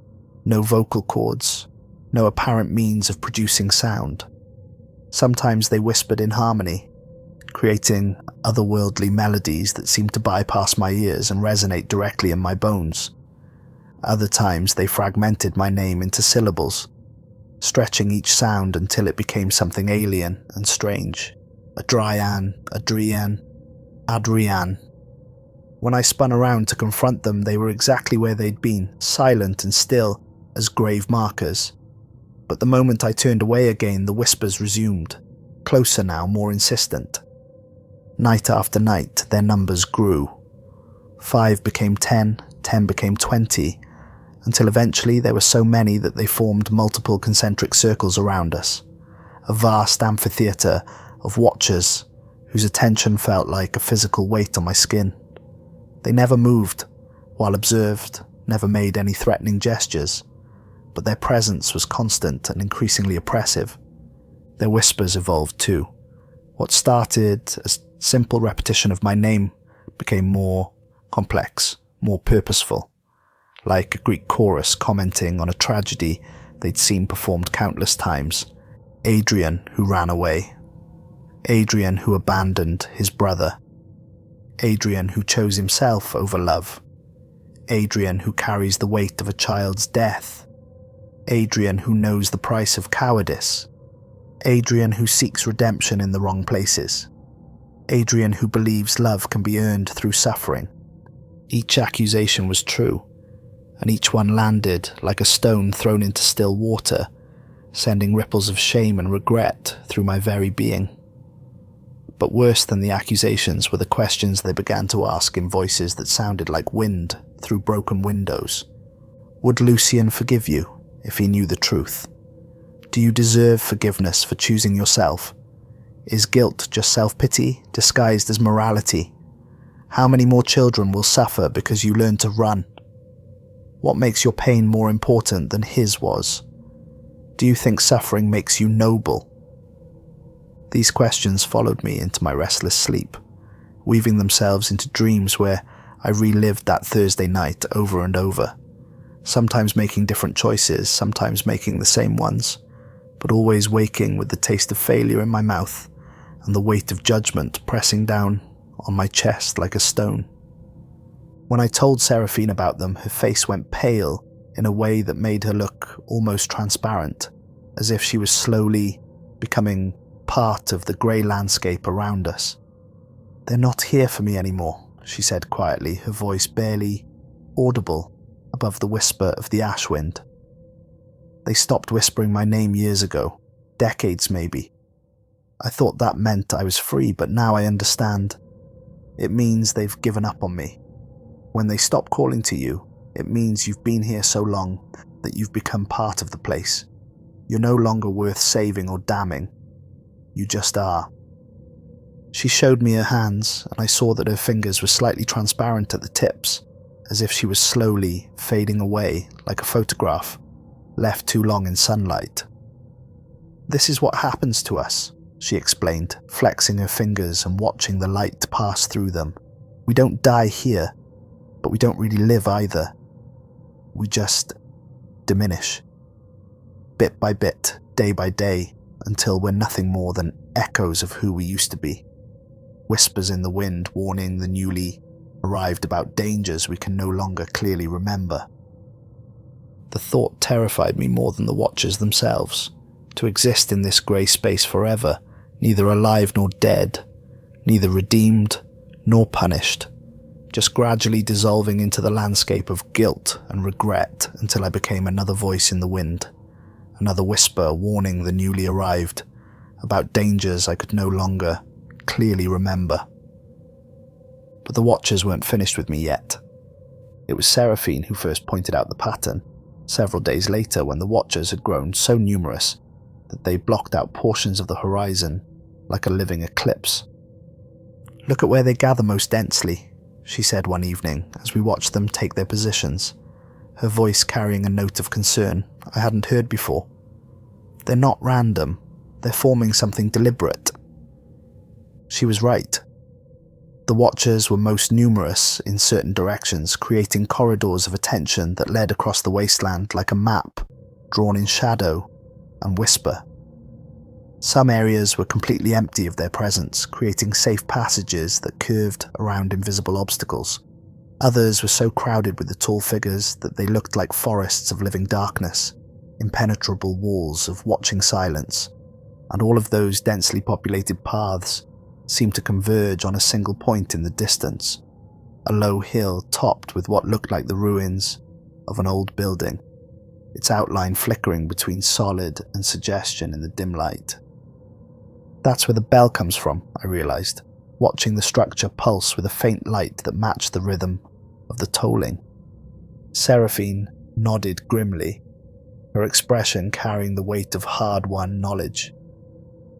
no vocal cords, no apparent means of producing sound. Sometimes they whispered in harmony, creating otherworldly melodies that seemed to bypass my ears and resonate directly in my bones. Other times they fragmented my name into syllables, stretching each sound until it became something alien and strange. Adrian, Adrian, Adrian. When I spun around to confront them, they were exactly where they'd been, silent and still as grave markers. But the moment I turned away again, the whispers resumed, closer now, more insistent. Night after night, their numbers grew. 5 became 10, 10 became 20, until eventually there were so many that they formed multiple concentric circles around us, a vast amphitheatre of watchers whose attention felt like a physical weight on my skin. They never moved, while observed, never made any threatening gestures, but their presence was constant and increasingly oppressive. Their whispers evolved too. What started as simple repetition of my name became more complex, more purposeful, like a Greek chorus commenting on a tragedy they'd seen performed countless times. Adrian who ran away. Adrian who abandoned his brother. Adrian who chose himself over love. Adrian who carries the weight of a child's death. Adrian who knows the price of cowardice. Adrian who seeks redemption in the wrong places. Adrian who believes love can be earned through suffering. Each accusation was true, and each one landed like a stone thrown into still water, sending ripples of shame and regret through my very being. But worse than the accusations were the questions they began to ask in voices that sounded like wind through broken windows. Would Lucian forgive you if he knew the truth? Do you deserve forgiveness for choosing yourself? Is guilt just self-pity disguised as morality? How many more children will suffer because you learn to run? What makes your pain more important than his was? Do you think suffering makes you noble? These questions followed me into my restless sleep, weaving themselves into dreams where I relived that Thursday night over and over, sometimes making different choices, sometimes making the same ones, but always waking with the taste of failure in my mouth and the weight of judgment pressing down on my chest like a stone. When I told Seraphine about them, her face went pale in a way that made her look almost transparent, as if she was slowly becoming part of the grey landscape around us. They're not here for me anymore, she said quietly, her voice barely audible above the whisper of the ash wind. They stopped whispering my name years ago, decades maybe. I thought that meant I was free, but now I understand. It means they've given up on me. When they stop calling to you, it means you've been here so long that you've become part of the place. You're no longer worth saving or damning. You just are. She showed me her hands, and I saw that her fingers were slightly transparent at the tips, as if she was slowly fading away like a photograph, left too long in sunlight. This is what happens to us, she explained, flexing her fingers and watching the light pass through them. We don't die here, but we don't really live either. We just diminish. Bit by bit, day by day, until we're nothing more than echoes of who we used to be. Whispers in the wind warning the newly arrived about dangers we can no longer clearly remember. The thought terrified me more than the watchers themselves. To exist in this grey space forever, neither alive nor dead, neither redeemed nor punished, just gradually dissolving into the landscape of guilt and regret until I became another voice in the wind, another whisper warning the newly arrived about dangers I could no longer clearly remember. But the Watchers weren't finished with me yet. It was Seraphine who first pointed out the pattern, several days later when the Watchers had grown so numerous that they blocked out portions of the horizon like a living eclipse. "Look at where they gather most densely," she said one evening as we watched them take their positions, her voice carrying a note of concern I hadn't heard before. "They're not random, they're forming something deliberate." She was right. The Watchers were most numerous in certain directions, creating corridors of attention that led across the wasteland like a map, drawn in shadow and whisper. Some areas were completely empty of their presence, creating safe passages that curved around invisible obstacles. Others were so crowded with the tall figures that they looked like forests of living darkness, impenetrable walls of watching silence, and all of those densely populated paths seemed to converge on a single point in the distance, a low hill topped with what looked like the ruins of an old building, its outline flickering between solid and suggestion in the dim light. That's where the bell comes from, I realized, watching the structure pulse with a faint light that matched the rhythm of the tolling. Seraphine nodded grimly, her expression carrying the weight of hard-won knowledge.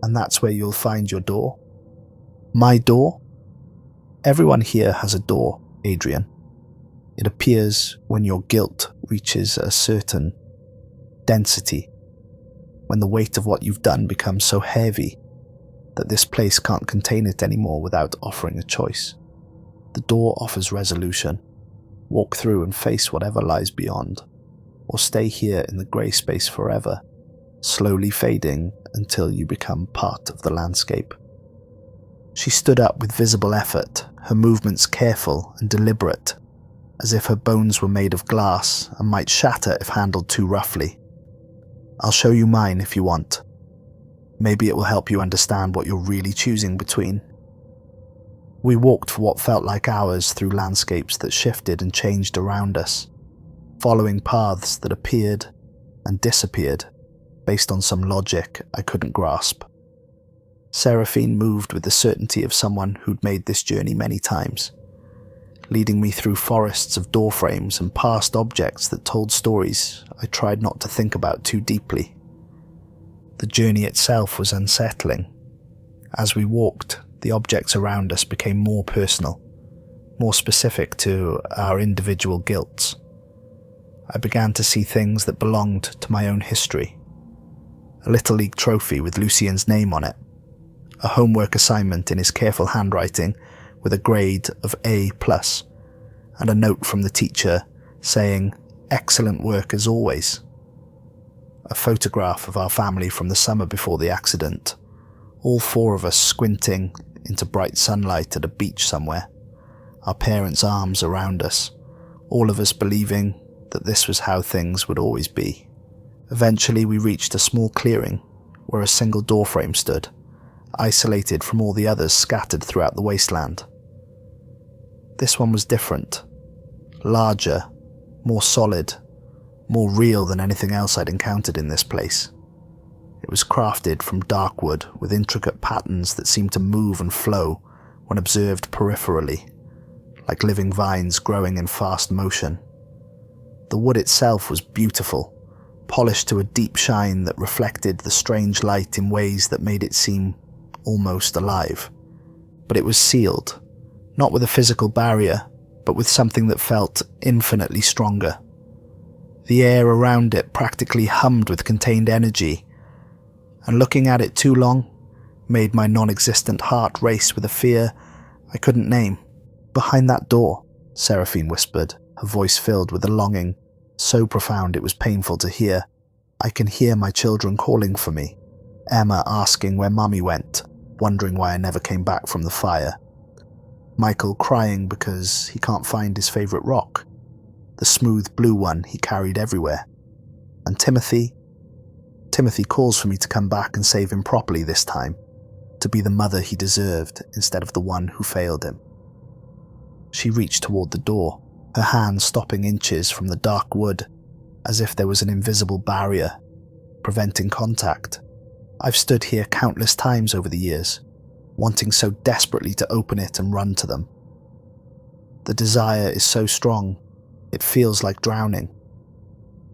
"And that's where you'll find your door?" "My door?" "Everyone here has a door, Adrian. It appears when your guilt reaches a certain density, when the weight of what you've done becomes so heavy that this place can't contain it anymore without offering a choice. The door offers resolution. Walk through and face whatever lies beyond, or stay here in the grey space forever, slowly fading until you become part of the landscape." She stood up with visible effort, her movements careful and deliberate, as if her bones were made of glass and might shatter if handled too roughly. "I'll show you mine if you want. Maybe it will help you understand what you're really choosing between." We walked for what felt like hours through landscapes that shifted and changed around us, following paths that appeared and disappeared based on some logic I couldn't grasp. Seraphine moved with the certainty of someone who'd made this journey many times, leading me through forests of doorframes and past objects that told stories I tried not to think about too deeply. The journey itself was unsettling. As we walked, the objects around us became more personal, more specific to our individual guilts. I began to see things that belonged to my own history. A Little League trophy with Lucian's name on it, a homework assignment in his careful handwriting with a grade of A+, and a note from the teacher saying, "Excellent work as always." A photograph of our family from the summer before the accident, all four of us squinting into bright sunlight at a beach somewhere, our parents' arms around us, all of us believing that this was how things would always be. Eventually we reached a small clearing where a single doorframe stood, isolated from all the others scattered throughout the wasteland. This one was different, larger, more solid, more real than anything else I'd encountered in this place. It was crafted from dark wood with intricate patterns that seemed to move and flow when observed peripherally, like living vines growing in fast motion. The wood itself was beautiful, polished to a deep shine that reflected the strange light in ways that made it seem almost alive. But it was sealed, not with a physical barrier, but with something that felt infinitely stronger. The air around it practically hummed with contained energy, and looking at it too long made my non-existent heart race with a fear I couldn't name. "Behind that door," Seraphine whispered, her voice filled with a longing so profound it was painful to hear. "I can hear my children calling for me. Emma asking where Mummy went, wondering why I never came back from the fire. Michael crying because he can't find his favourite rock, the smooth blue one he carried everywhere. And Timothy calls for me to come back and save him properly this time, to be the mother he deserved instead of the one who failed him." She reached toward the door, her hand stopping inches from the dark wood, as if there was an invisible barrier, preventing contact. I've stood here countless times over the years, wanting so desperately to open it and run to them. The desire is so strong, it feels like drowning,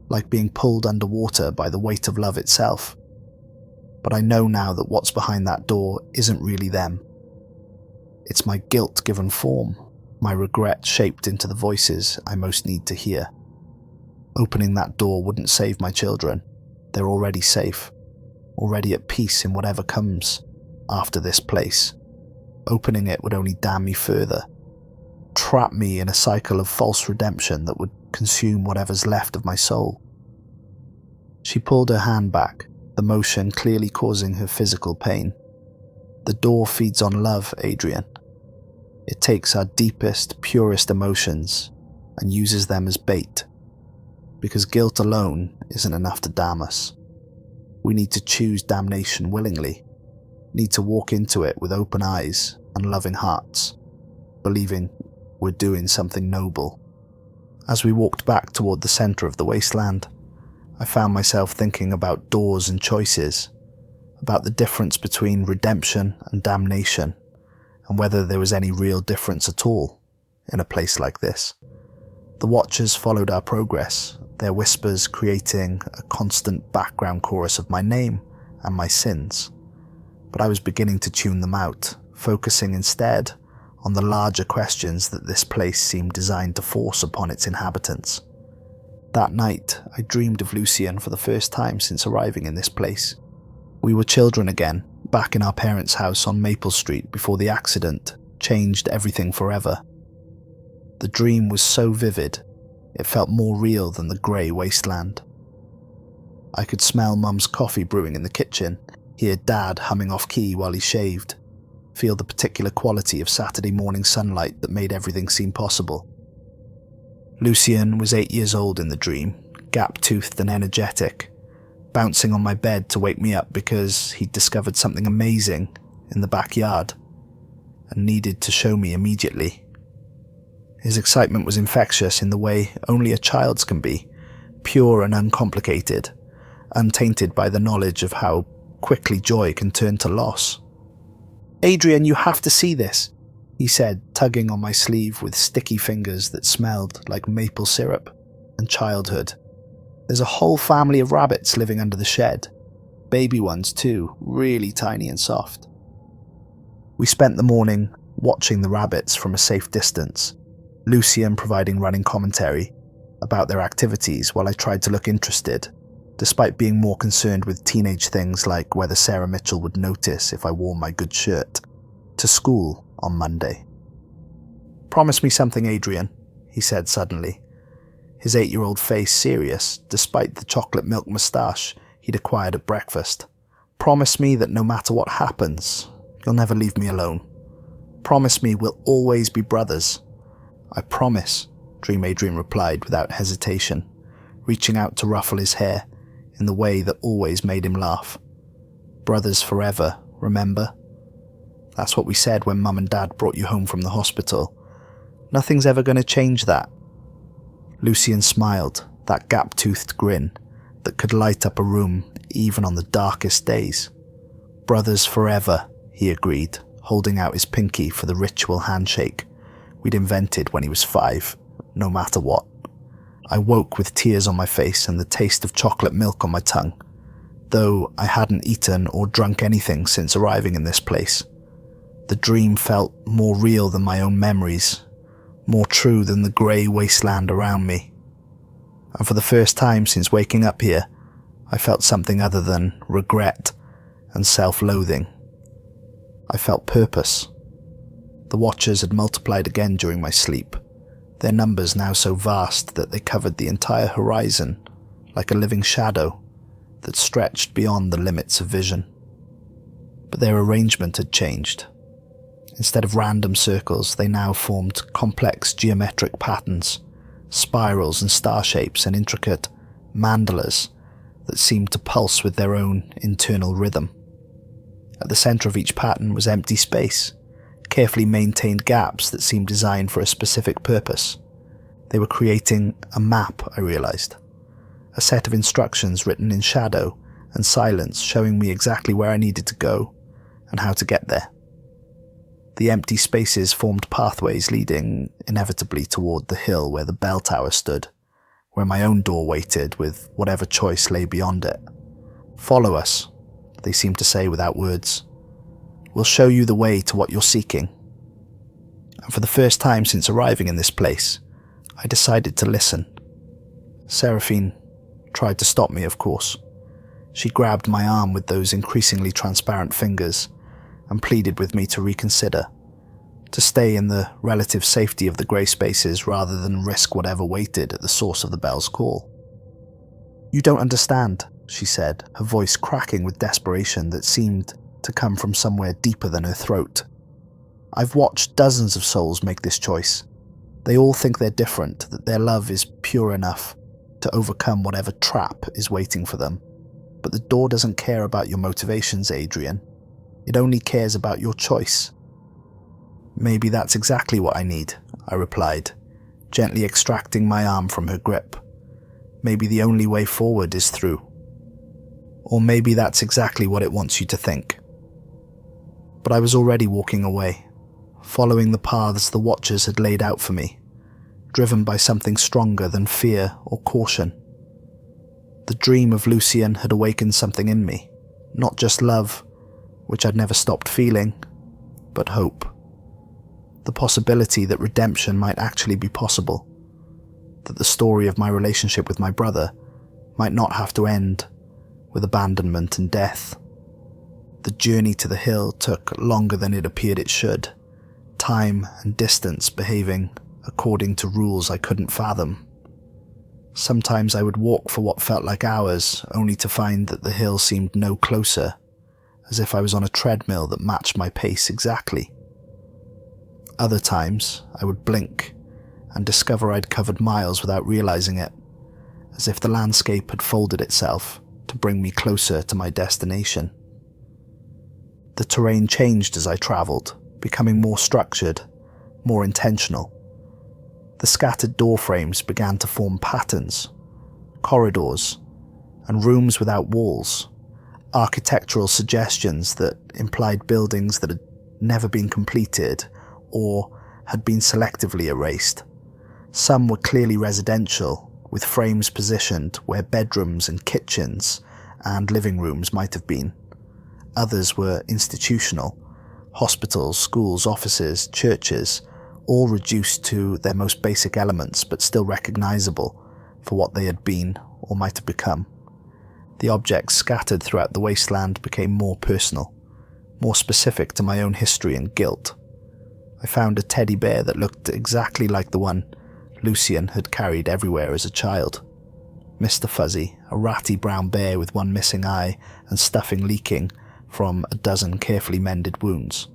like being pulled underwater by the weight of love itself. But I know now that what's behind that door isn't really them. It's my guilt given form, my regret shaped into the voices I most need to hear. Opening that door wouldn't save my children. They're already safe, already at peace in whatever comes after this place. Opening it would only damn me further, trap me in a cycle of false redemption that would consume whatever's left of my soul. She pulled her hand back, the motion clearly causing her physical pain. The door feeds on love, Adrian. It takes our deepest, purest emotions and uses them as bait. Because guilt alone isn't enough to damn us. We need to choose damnation willingly, need to walk into it with open eyes and loving hearts, believing we're doing something noble. As we walked back toward the center of the wasteland, I found myself thinking about doors and choices, about the difference between redemption and damnation, and whether there was any real difference at all in a place like this. The Watchers followed our progress, their whispers creating a constant background chorus of my name and my sins. But I was beginning to tune them out, focusing instead on the larger questions that this place seemed designed to force upon its inhabitants. That night, I dreamed of Lucian for the first time since arriving in this place. We were children again, back in our parents' house on Maple Street before the accident changed everything forever. The dream was so vivid, it felt more real than the grey wasteland. I could smell Mum's coffee brewing in the kitchen, hear Dad humming off-key while he shaved, feel the particular quality of Saturday morning sunlight that made everything seem possible. Lucian was 8 years old in the dream, gap-toothed and energetic, bouncing on my bed to wake me up because he'd discovered something amazing in the backyard and needed to show me immediately. His excitement was infectious in the way only a child's can be, pure and uncomplicated, untainted by the knowledge of how quickly joy can turn to loss. "Adrian, you have to see this," he said, tugging on my sleeve with sticky fingers that smelled like maple syrup and childhood. "There's a whole family of rabbits living under the shed. Baby ones too, really tiny and soft." We spent the morning watching the rabbits from a safe distance, Lucian providing running commentary about their activities while I tried to look interested, despite being more concerned with teenage things like whether Sarah Mitchell would notice if I wore my good shirt to school on Monday. "Promise me something, Adrian," he said suddenly, his 8-year-old face serious despite the chocolate milk moustache he'd acquired at breakfast. "Promise me that no matter what happens, you'll never leave me alone. Promise me we'll always be brothers." "I promise," Dream Adrian replied without hesitation, reaching out to ruffle his hair in the way that always made him laugh. "Brothers forever, remember? That's what we said when Mum and Dad brought you home from the hospital. Nothing's ever going to change that." Lucian smiled, that gap-toothed grin that could light up a room even on the darkest days. "Brothers forever," he agreed, holding out his pinky for the ritual handshake we'd invented when he was 5, no matter what. I woke with tears on my face and the taste of chocolate milk on my tongue, though I hadn't eaten or drunk anything since arriving in this place. The dream felt more real than my own memories, more true than the grey wasteland around me. And for the first time since waking up here, I felt something other than regret and self-loathing. I felt purpose. The Watchers had multiplied again during my sleep, their numbers now so vast that they covered the entire horizon like a living shadow that stretched beyond the limits of vision. But their arrangement had changed. Instead of random circles, they now formed complex geometric patterns, spirals and star shapes and intricate mandalas that seemed to pulse with their own internal rhythm. At the center of each pattern was empty space, carefully maintained gaps that seemed designed for a specific purpose. They were creating a map, I realized. A set of instructions written in shadow and silence showing me exactly where I needed to go and how to get there. The empty spaces formed pathways leading inevitably toward the hill where the bell tower stood, where my own door waited with whatever choice lay beyond it. "Follow us," they seemed to say without words. "We'll show you the way to what you're seeking." And for the first time since arriving in this place, I decided to listen. Seraphine tried to stop me, of course. She grabbed my arm with those increasingly transparent fingers and pleaded with me to reconsider, to stay in the relative safety of the grey spaces rather than risk whatever waited at the source of the bell's call. "You don't understand," she said, her voice cracking with desperation that seemed to come from somewhere deeper than her throat. "I've watched dozens of souls make this choice. They all think they're different, that their love is pure enough to overcome whatever trap is waiting for them. But the door doesn't care about your motivations, Adrian. It only cares about your choice." "Maybe that's exactly what I need," I replied, gently extracting my arm from her grip. "Maybe the only way forward is through. Or maybe that's exactly what it wants you to think." But I was already walking away, following the paths the Watchers had laid out for me, driven by something stronger than fear or caution. The dream of Lucian had awakened something in me, not just love, which I'd never stopped feeling, but hope. The possibility that redemption might actually be possible, that the story of my relationship with my brother might not have to end with abandonment and death. The journey to the hill took longer than it appeared it should, time and distance behaving according to rules I couldn't fathom. Sometimes I would walk for what felt like hours, only to find that the hill seemed no closer, as if I was on a treadmill that matched my pace exactly. Other times, I would blink and discover I'd covered miles without realizing it, as if the landscape had folded itself to bring me closer to my destination. The terrain changed as I traveled, becoming more structured, more intentional. The scattered doorframes began to form patterns, corridors, and rooms without walls, architectural suggestions that implied buildings that had never been completed or had been selectively erased. Some were clearly residential, with frames positioned where bedrooms and kitchens and living rooms might have been. Others were institutional, hospitals, schools, offices, churches, all reduced to their most basic elements but still recognizable for what they had been or might have become. The objects scattered throughout the wasteland became more personal, more specific to my own history and guilt. I found a teddy bear that looked exactly like the one Lucian had carried everywhere as a child. Mr. Fuzzy, a ratty brown bear with one missing eye and stuffing leaking from a dozen carefully mended wounds.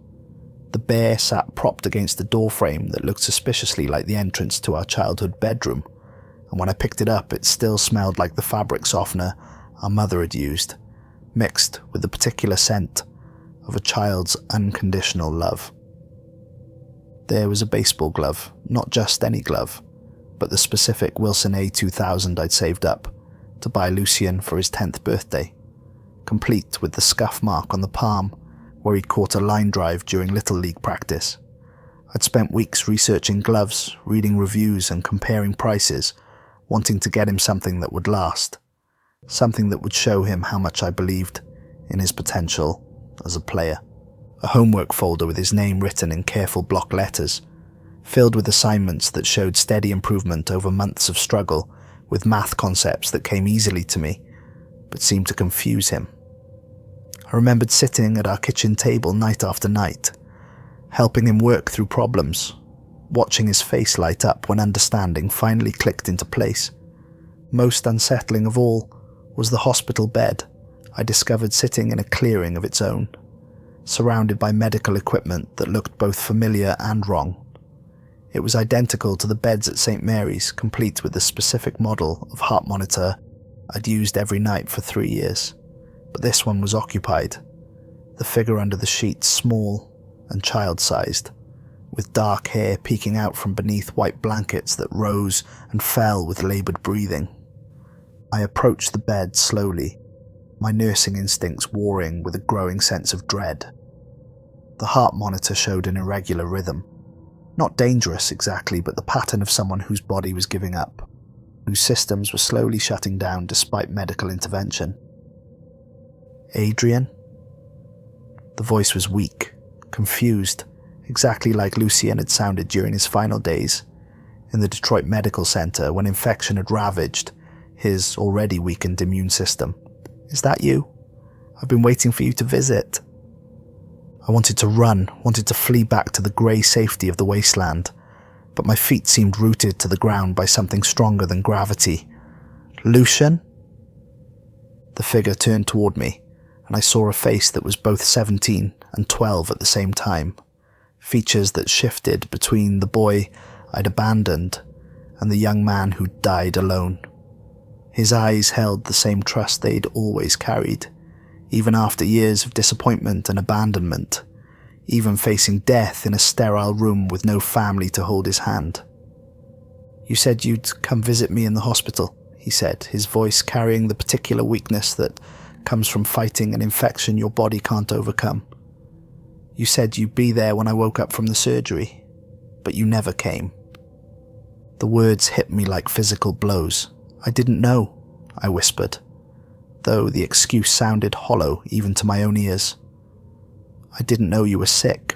The bear sat propped against a doorframe that looked suspiciously like the entrance to our childhood bedroom, and when I picked it up it still smelled like the fabric softener our mother had used, mixed with the particular scent of a child's unconditional love. There was a baseball glove, not just any glove, but the specific Wilson A2000 I'd saved up to buy Lucian for his 10th birthday, complete with the scuff mark on the palm where he'd caught a line drive during Little League practice. I'd spent weeks researching gloves, reading reviews and comparing prices, wanting to get him something that would last, something that would show him how much I believed in his potential as a player. A homework folder with his name written in careful block letters, filled with assignments that showed steady improvement over months of struggle with math concepts that came easily to me, but seemed to confuse him. I remembered sitting at our kitchen table night after night, helping him work through problems, watching his face light up when understanding finally clicked into place. Most unsettling of all was the hospital bed I discovered sitting in a clearing of its own, surrounded by medical equipment that looked both familiar and wrong. It was identical to the beds at St. Mary's, complete with the specific model of heart monitor I'd used every night for 3 years. But this one was occupied, the figure under the sheets small, and child-sized, with dark hair peeking out from beneath white blankets that rose and fell with laboured breathing. I approached the bed slowly, my nursing instincts warring with a growing sense of dread. The heart monitor showed an irregular rhythm. Not dangerous exactly, but the pattern of someone whose body was giving up, whose systems were slowly shutting down despite medical intervention. Adrian? The voice was weak, confused, exactly like Lucian had sounded during his final days in the Detroit Medical Center when infection had ravaged his already weakened immune system. Is that you? I've been waiting for you to visit. I wanted to run, wanted to flee back to the grey safety of the wasteland, but my feet seemed rooted to the ground by something stronger than gravity. Lucian? The figure turned toward me, and I saw a face that was both 17 and 12 at the same time, features that shifted between the boy I'd abandoned and the young man who'd died alone. His eyes held the same trust they'd always carried, even after years of disappointment and abandonment, even facing death in a sterile room with no family to hold his hand. You said you'd come visit me in the hospital, he said, his voice carrying the particular weakness that comes from fighting an infection your body can't overcome. You said you'd be there when I woke up from the surgery, but you never came. The words hit me like physical blows. I didn't know, I whispered, though the excuse sounded hollow even to my own ears. I didn't know you were sick.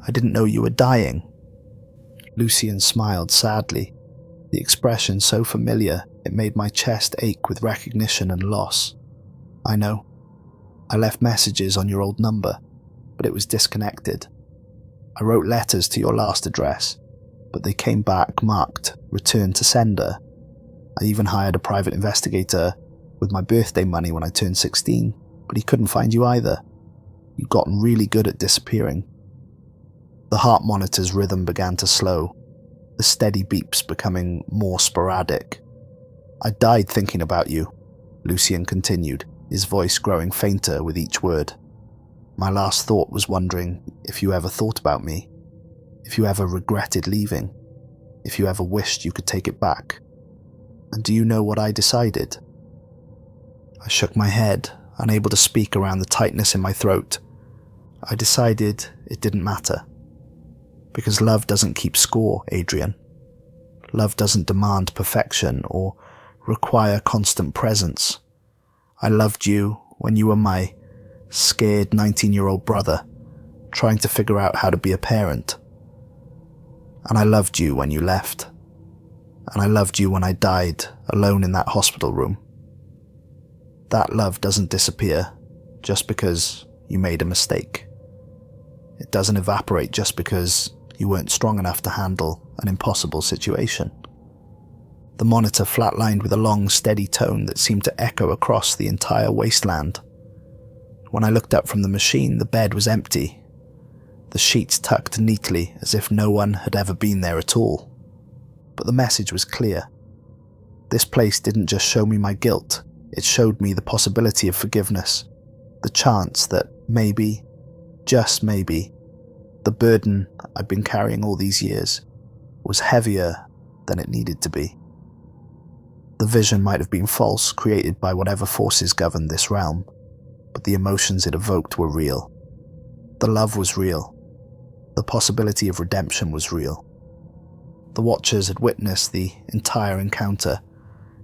I didn't know you were dying. Lucian smiled sadly, the expression so familiar it made my chest ache with recognition and loss. I know. I left messages on your old number, but it was disconnected. I wrote letters to your last address, but they came back marked return to sender. I even hired a private investigator with my birthday money when I turned 16, but he couldn't find you either. You'd gotten really good at disappearing. The heart monitor's rhythm began to slow, the steady beeps becoming more sporadic. I died thinking about you, Lucian continued, his voice growing fainter with each word. My last thought was wondering if you ever thought about me, if you ever regretted leaving, if you ever wished you could take it back. And do you know what I decided? I shook my head, unable to speak around the tightness in my throat. I decided it didn't matter. Because love doesn't keep score, Adrian. Love doesn't demand perfection or require constant presence. I loved you when you were my scared 19-year-old brother, trying to figure out how to be a parent. And I loved you when you left. And I loved you when I died alone in that hospital room. That love doesn't disappear just because you made a mistake. It doesn't evaporate just because you weren't strong enough to handle an impossible situation. The monitor flatlined with a long, steady tone that seemed to echo across the entire wasteland. When I looked up from the machine, the bed was empty, the sheets tucked neatly as if no one had ever been there at all. But the message was clear. This place didn't just show me my guilt, it showed me the possibility of forgiveness, the chance that maybe, just maybe, the burden I'd been carrying all these years was heavier than it needed to be. The vision might have been false, created by whatever forces governed this realm, but the emotions it evoked were real. The love was real. The possibility of redemption was real. The Watchers had witnessed the entire encounter,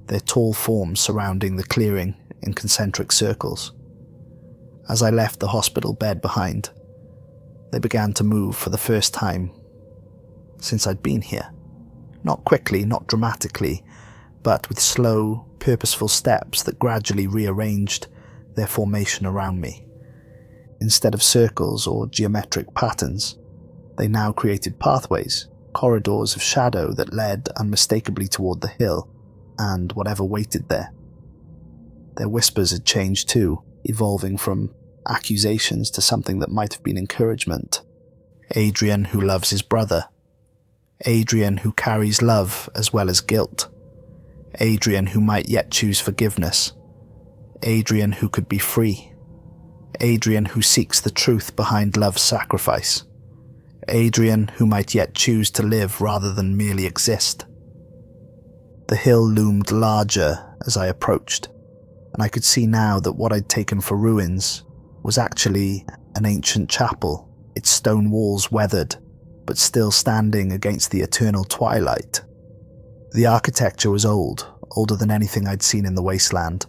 their tall forms surrounding the clearing in concentric circles. As I left the hospital bed behind, they began to move for the first time since I'd been here. Not quickly, not dramatically, but with slow, purposeful steps that gradually rearranged their formation around me. Instead of circles or geometric patterns, they now created pathways, corridors of shadow that led unmistakably toward the hill and whatever waited there. Their whispers had changed too, evolving from accusations to something that might have been encouragement. Adrian who loves his brother. Adrian who carries love as well as guilt. Adrian who might yet choose forgiveness. Adrian who could be free. Adrian who seeks the truth behind love's sacrifice. Adrian who might yet choose to live rather than merely exist. The hill loomed larger as I approached, and I could see now that what I'd taken for ruins was actually an ancient chapel, its stone walls weathered, but still standing against the eternal twilight. The architecture was old, older than anything I'd seen in the wasteland,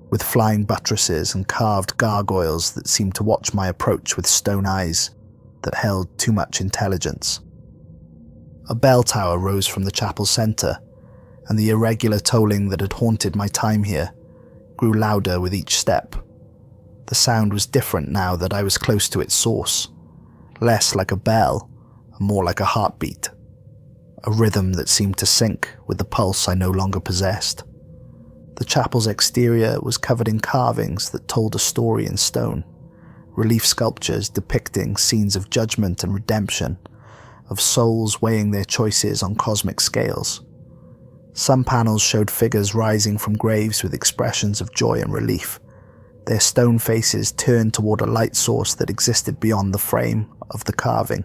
with flying buttresses and carved gargoyles that seemed to watch my approach with stone eyes that held too much intelligence. A bell tower rose from the chapel's centre, and the irregular tolling that had haunted my time here grew louder with each step. The sound was different now that I was close to its source, less like a bell and more like a heartbeat, a rhythm that seemed to sync with the pulse I no longer possessed. The chapel's exterior was covered in carvings that told a story in stone, relief sculptures depicting scenes of judgment and redemption, of souls weighing their choices on cosmic scales. Some panels showed figures rising from graves with expressions of joy and relief, their stone faces turned toward a light source that existed beyond the frame of the carving.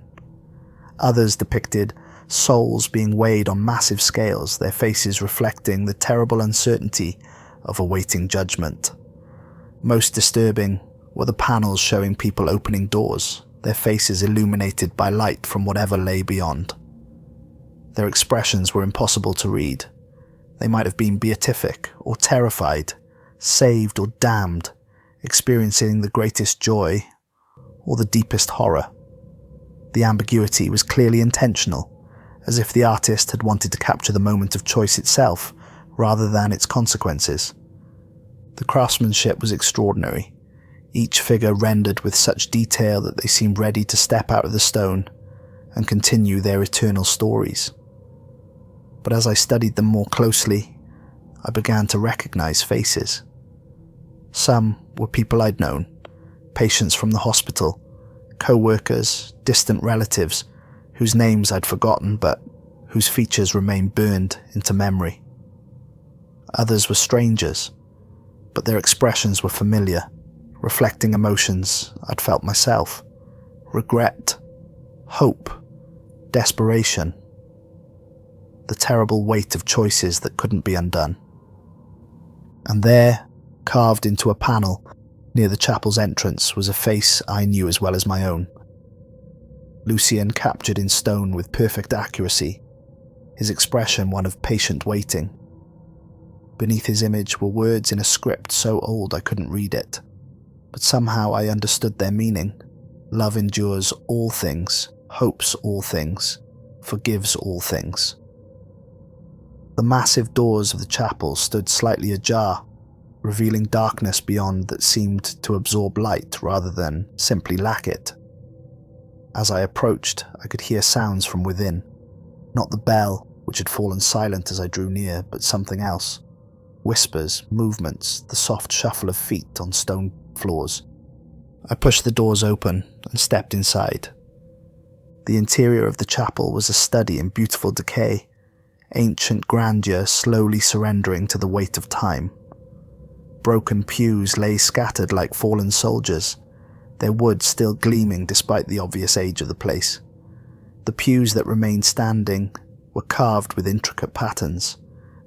Others depicted souls being weighed on massive scales, their faces reflecting the terrible uncertainty of awaiting judgment. Most disturbing were the panels showing people opening doors, their faces illuminated by light from whatever lay beyond. Their expressions were impossible to read. They might have been beatific or terrified, saved or damned, experiencing the greatest joy or the deepest horror. The ambiguity was clearly intentional, as if the artist had wanted to capture the moment of choice itself rather than its consequences. The craftsmanship was extraordinary, each figure rendered with such detail that they seemed ready to step out of the stone and continue their eternal stories. But as I studied them more closely, I began to recognize faces. Some were people I'd known, patients from the hospital, co-workers, distant relatives, whose names I'd forgotten but whose features remained burned into memory. Others were strangers, but their expressions were familiar, reflecting emotions I'd felt myself: regret, hope, desperation, the terrible weight of choices that couldn't be undone. And there, carved into a panel near the chapel's entrance, was a face I knew as well as my own. Lucian captured in stone with perfect accuracy, his expression one of patient waiting. Beneath his image were words in a script so old I couldn't read it, but somehow I understood their meaning. Love endures all things, hopes all things, forgives all things. The massive doors of the chapel stood slightly ajar, revealing darkness beyond that seemed to absorb light rather than simply lack it. As I approached, I could hear sounds from within, not the bell, which had fallen silent as I drew near, but something else. Whispers, movements, the soft shuffle of feet on stone floors. I pushed the doors open and stepped inside. The interior of the chapel was a study in beautiful decay, ancient grandeur slowly surrendering to the weight of time. Broken pews lay scattered like fallen soldiers, their wood still gleaming despite the obvious age of the place. The pews that remained standing were carved with intricate patterns,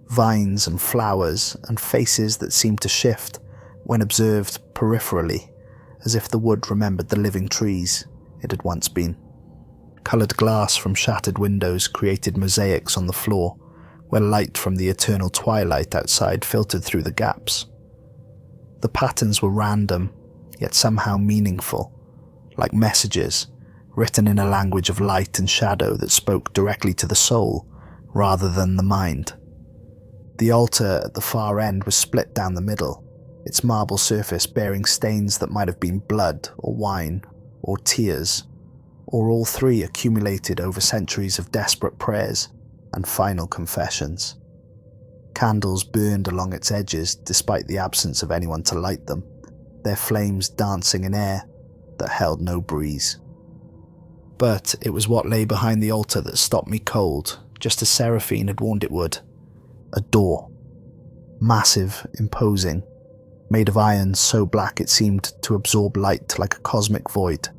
vines and flowers and faces that seemed to shift when observed peripherally, as if the wood remembered the living trees it had once been. Coloured glass from shattered windows created mosaics on the floor, where light from the eternal twilight outside filtered through the gaps. The patterns were random, yet somehow meaningful, like messages written in a language of light and shadow that spoke directly to the soul rather than the mind. The altar at the far end was split down the middle, its marble surface bearing stains that might have been blood or wine or tears, or all three accumulated over centuries of desperate prayers and final confessions. Candles burned along its edges despite the absence of anyone to light them, their flames dancing in air that held no breeze. But it was what lay behind the altar that stopped me cold, just as Seraphine had warned it would. A door. Massive, imposing, made of iron so black it seemed to absorb light like a cosmic void.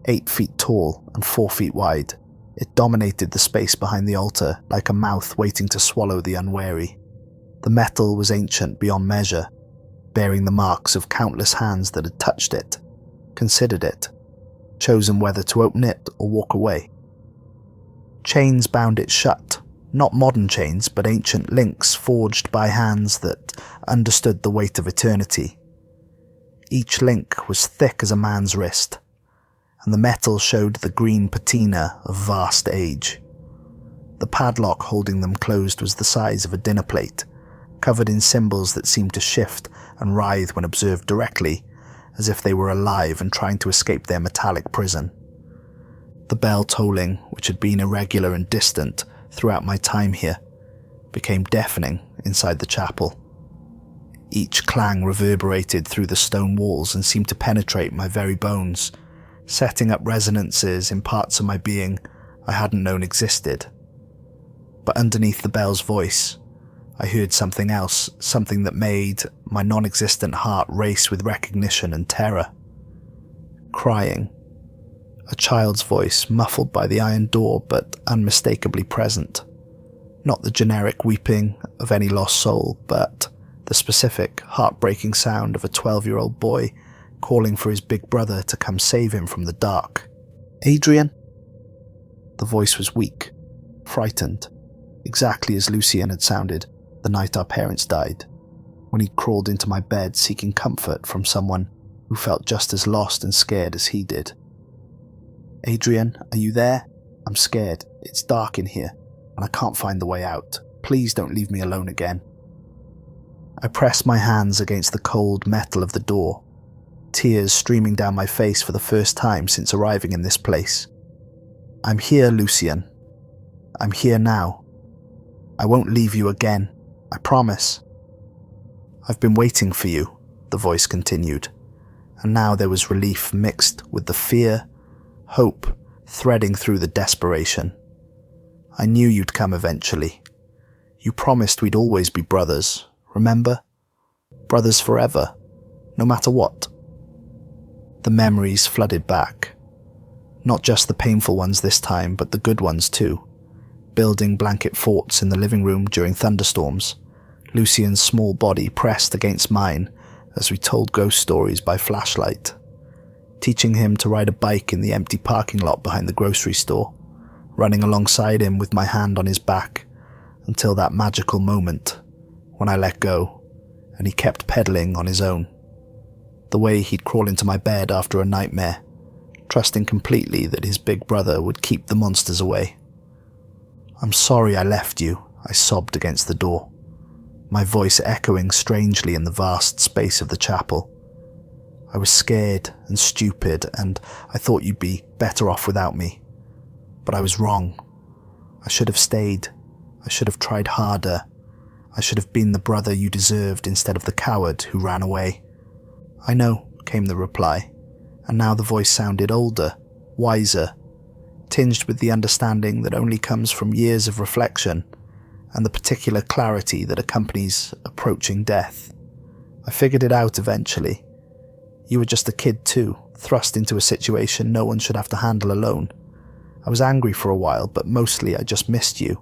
8 feet tall and 4 feet wide, it dominated the space behind the altar like a mouth waiting to swallow the unwary. The metal was ancient beyond measure, bearing the marks of countless hands that had touched it, considered it, chosen whether to open it or walk away. Chains bound it shut, not modern chains, but ancient links forged by hands that understood the weight of eternity. Each link was thick as a man's wrist, and the metal showed the green patina of vast age. The padlock holding them closed was the size of a dinner plate, covered in symbols that seemed to shift and writhe when observed directly, as if they were alive and trying to escape their metallic prison. The bell tolling, which had been irregular and distant throughout my time here, became deafening inside the chapel. Each clang reverberated through the stone walls and seemed to penetrate my very bones, setting up resonances in parts of my being I hadn't known existed. But underneath the bell's voice, I heard something else, something that made my non-existent heart race with recognition and terror. Crying. A child's voice, muffled by the iron door but unmistakably present. Not the generic weeping of any lost soul, but the specific, heartbreaking sound of a 12-year-old boy calling for his big brother to come save him from the dark. "Adrian?" The voice was weak, frightened, exactly as Lucian had sounded the night our parents died, when he crawled into my bed seeking comfort from someone who felt just as lost and scared as he did. "Adrian, are you there? I'm scared. It's dark in here, and I can't find the way out. Please don't leave me alone again." I pressed my hands against the cold metal of the door, tears streaming down my face for the first time since arriving in this place. "I'm here, Lucian. I'm here now. I won't leave you again. I promise." "I've been waiting for you," the voice continued, and now there was relief mixed with the fear, hope threading through the desperation. "I knew you'd come eventually. You promised we'd always be brothers, remember? Brothers forever, no matter what." The memories flooded back. Not just the painful ones this time, but the good ones too. Building blanket forts in the living room during thunderstorms, Lucian's small body pressed against mine as we told ghost stories by flashlight. Teaching him to ride a bike in the empty parking lot behind the grocery store, running alongside him with my hand on his back, until that magical moment when I let go and he kept pedaling on his own. The way he'd crawl into my bed after a nightmare, trusting completely that his big brother would keep the monsters away. "I'm sorry I left you," I sobbed against the door, my voice echoing strangely in the vast space of the chapel. "I was scared and stupid, and I thought you'd be better off without me. But I was wrong. I should have stayed. I should have tried harder. I should have been the brother you deserved instead of the coward who ran away." "I know," came the reply, and now the voice sounded older, wiser, tinged with the understanding that only comes from years of reflection and the particular clarity that accompanies approaching death. "I figured it out eventually. You were just a kid too, thrust into a situation no one should have to handle alone. I was angry for a while, but mostly I just missed you.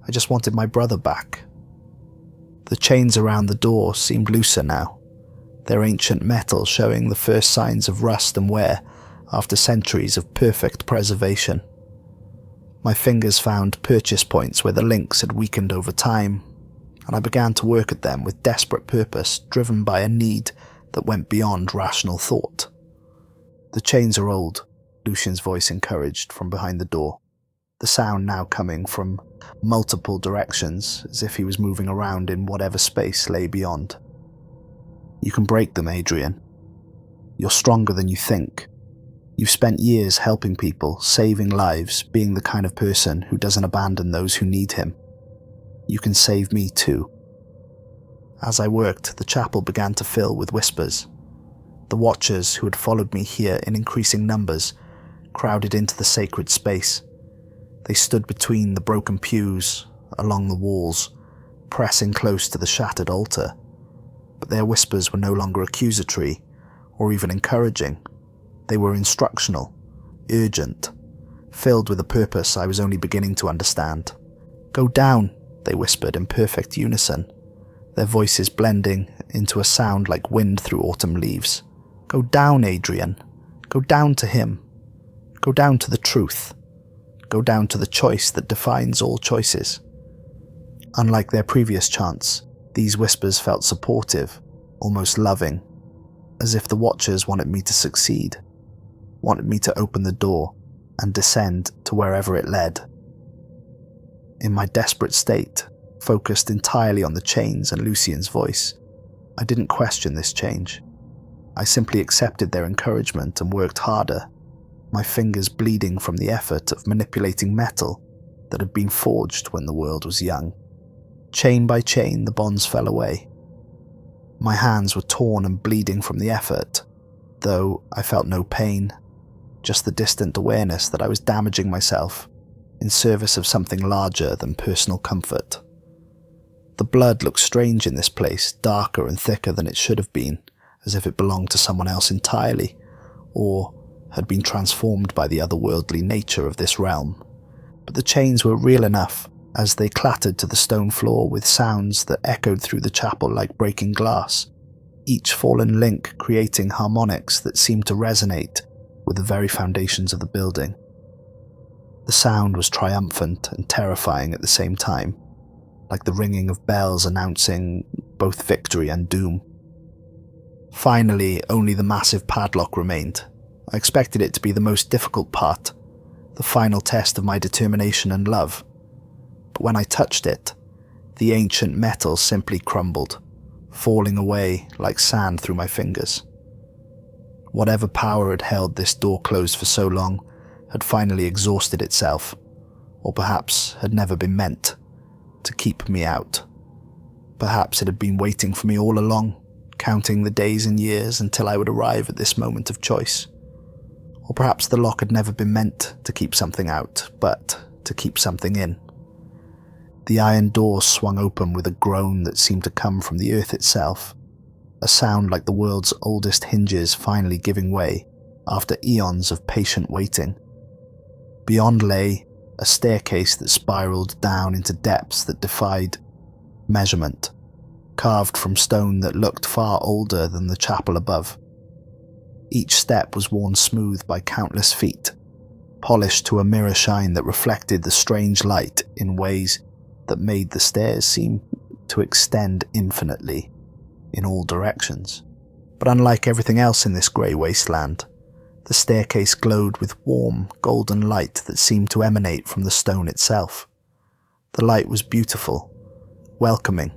I just wanted my brother back." The chains around the door seemed looser now, their ancient metal showing the first signs of rust and wear after centuries of perfect preservation. My fingers found purchase points where the links had weakened over time, and I began to work at them with desperate purpose, driven by a need that went beyond rational thought. "The chains are old," Lucian's voice encouraged from behind the door, the sound now coming from multiple directions, as if he was moving around in whatever space lay beyond. "You can break them, Adrian. You're stronger than you think. You've spent years helping people, saving lives, being the kind of person who doesn't abandon those who need him. You can save me too." As I worked, the chapel began to fill with whispers. The watchers who had followed me here in increasing numbers crowded into the sacred space. They stood between the broken pews, along the walls, pressing close to the shattered altar. but their whispers were no longer accusatory or even encouraging. They were instructional, urgent, filled with a purpose I was only beginning to understand. "Go down," they whispered in perfect unison, their voices blending into a sound like wind through autumn leaves. "Go down, Adrian. Go down to him. Go down to the truth. Go down to the choice that defines all choices." Unlike their previous chants, these whispers felt supportive, almost loving, as if the Watchers wanted me to succeed, wanted me to open the door and descend to wherever it led. In my desperate state, focused entirely on the chains and Lucian's voice, I didn't question this change. I simply accepted their encouragement and worked harder, my fingers bleeding from the effort of manipulating metal that had been forged when the world was young. Chain by chain, the bonds fell away. My hands were torn and bleeding from the effort, though I felt no pain, just the distant awareness that I was damaging myself in service of something larger than personal comfort. The blood looked strange in this place, darker and thicker than it should have been, as if it belonged to someone else entirely, or had been transformed by the otherworldly nature of this realm. But the chains were real enough, as they clattered to the stone floor with sounds that echoed through the chapel like breaking glass, each fallen link creating harmonics that seemed to resonate with the very foundations of the building. The sound was triumphant and terrifying at the same time, like the ringing of bells announcing both victory and doom. Finally, only the massive padlock remained. I expected it to be the most difficult part, the final test of my determination and love. But when I touched it, the ancient metal simply crumbled, falling away like sand through my fingers. Whatever power had held this door closed for so long had finally exhausted itself, or perhaps had never been meant to keep me out. Perhaps it had been waiting for me all along, counting the days and years until I would arrive at this moment of choice. Or perhaps the lock had never been meant to keep something out, but to keep something in. The iron door swung open with a groan that seemed to come from the earth itself, a sound like the world's oldest hinges finally giving way after eons of patient waiting. Beyond lay a staircase that spiraled down into depths that defied measurement, carved from stone that looked far older than the chapel above. Each step was worn smooth by countless feet, polished to a mirror shine that reflected the strange light in ways that made the stairs seem to extend infinitely in all directions. But unlike everything else in this grey wasteland, the staircase glowed with warm, golden light that seemed to emanate from the stone itself. The light was beautiful, welcoming,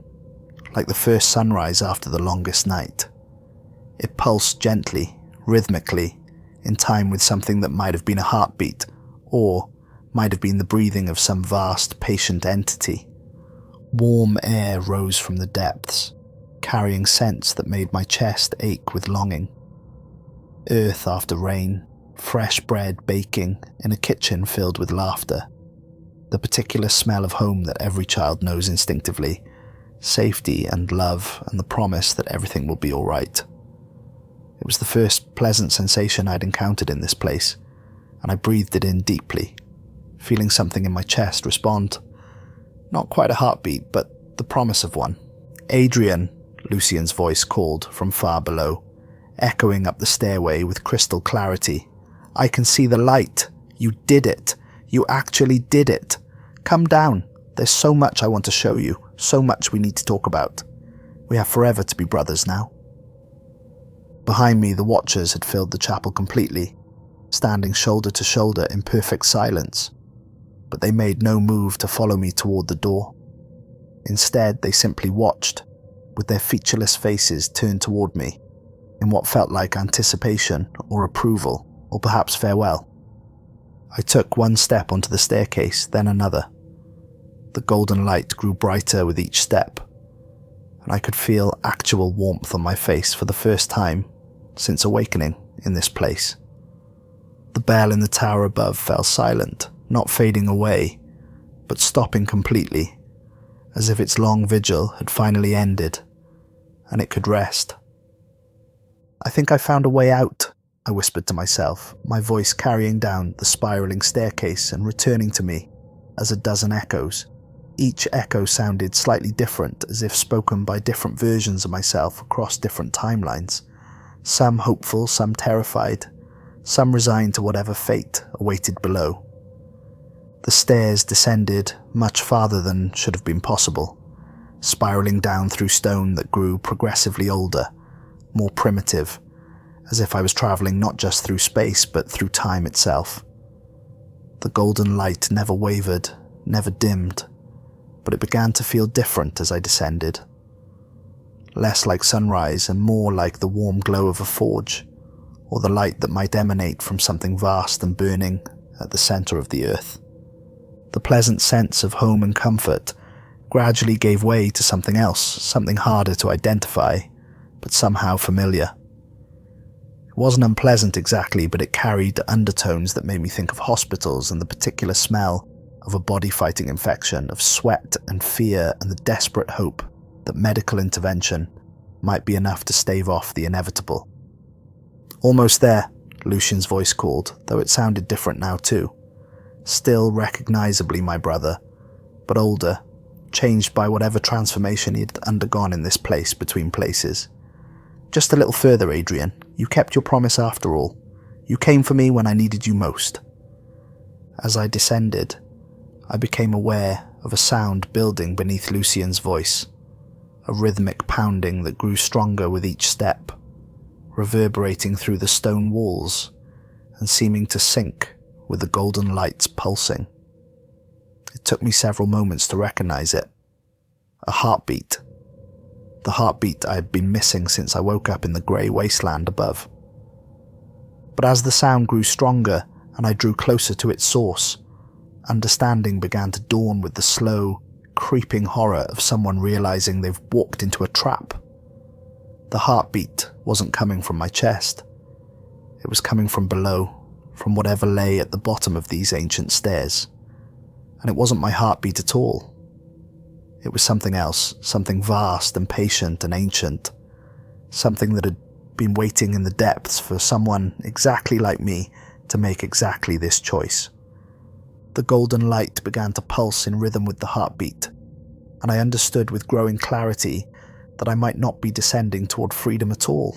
like the first sunrise after the longest night. It pulsed gently, rhythmically, in time with something that might have been a heartbeat, or might have been the breathing of some vast, patient entity. Warm air rose from the depths, carrying scents that made my chest ache with longing. Earth after rain, fresh bread baking in a kitchen filled with laughter. The particular smell of home that every child knows instinctively, safety and love and the promise that everything will be all right. It was the first pleasant sensation I'd encountered in this place, and I breathed it in deeply, feeling something in my chest respond. Not quite a heartbeat, but the promise of one. "Adrian," Lucian's voice called from far below, echoing up the stairway with crystal clarity. "I can see the light. You did it. You actually did it. Come down. There's so much I want to show you, so much we need to talk about. We have forever to be brothers now." Behind me, the Watchers had filled the chapel completely, standing shoulder to shoulder in perfect silence, but they made no move to follow me toward the door. Instead, they simply watched, with their featureless faces turned toward me, in what felt like anticipation or approval, or perhaps farewell. I took one step onto the staircase, then another. The golden light grew brighter with each step, and I could feel actual warmth on my face for the first time since awakening in this place. The bell in the tower above fell silent, not fading away, but stopping completely, as if its long vigil had finally ended, and it could rest. "I think I found a way out," I whispered to myself, my voice carrying down the spiraling staircase and returning to me as a dozen echoes. Each echo sounded slightly different, as if spoken by different versions of myself across different timelines. Some hopeful, some terrified, some resigned to whatever fate awaited below. The stairs descended much farther than should have been possible, spiraling down through stone that grew progressively older, more primitive, as if I was travelling not just through space but through time itself. The golden light never wavered, never dimmed, but it began to feel different as I descended. Less like sunrise and more like the warm glow of a forge, or the light that might emanate from something vast and burning at the centre of the earth. The pleasant sense of home and comfort gradually gave way to something else, something harder to identify, but somehow familiar. It wasn't unpleasant exactly, but it carried undertones that made me think of hospitals and the particular smell of a body-fighting infection, of sweat and fear and the desperate hope that medical intervention might be enough to stave off the inevitable. "Almost there," Lucian's voice called, though it sounded different now too. Still recognizably my brother, but older, changed by whatever transformation he had undergone in this place between places. "Just a little further, Adrian. You kept your promise after all. You came for me when I needed you most." As I descended, I became aware of a sound building beneath Lucian's voice, a rhythmic pounding that grew stronger with each step, reverberating through the stone walls and seeming to sync with the golden lights pulsing. It took me several moments to recognize it. A heartbeat. The heartbeat I had been missing since I woke up in the grey wasteland above. But as the sound grew stronger and I drew closer to its source, understanding began to dawn with the slow, creeping horror of someone realizing they've walked into a trap. The heartbeat wasn't coming from my chest. It was coming from below, from whatever lay at the bottom of these ancient stairs. And it wasn't my heartbeat at all. It was something else, something vast and patient and ancient, something that had been waiting in the depths for someone exactly like me to make exactly this choice. The golden light began to pulse in rhythm with the heartbeat, and I understood with growing clarity that I might not be descending toward freedom at all.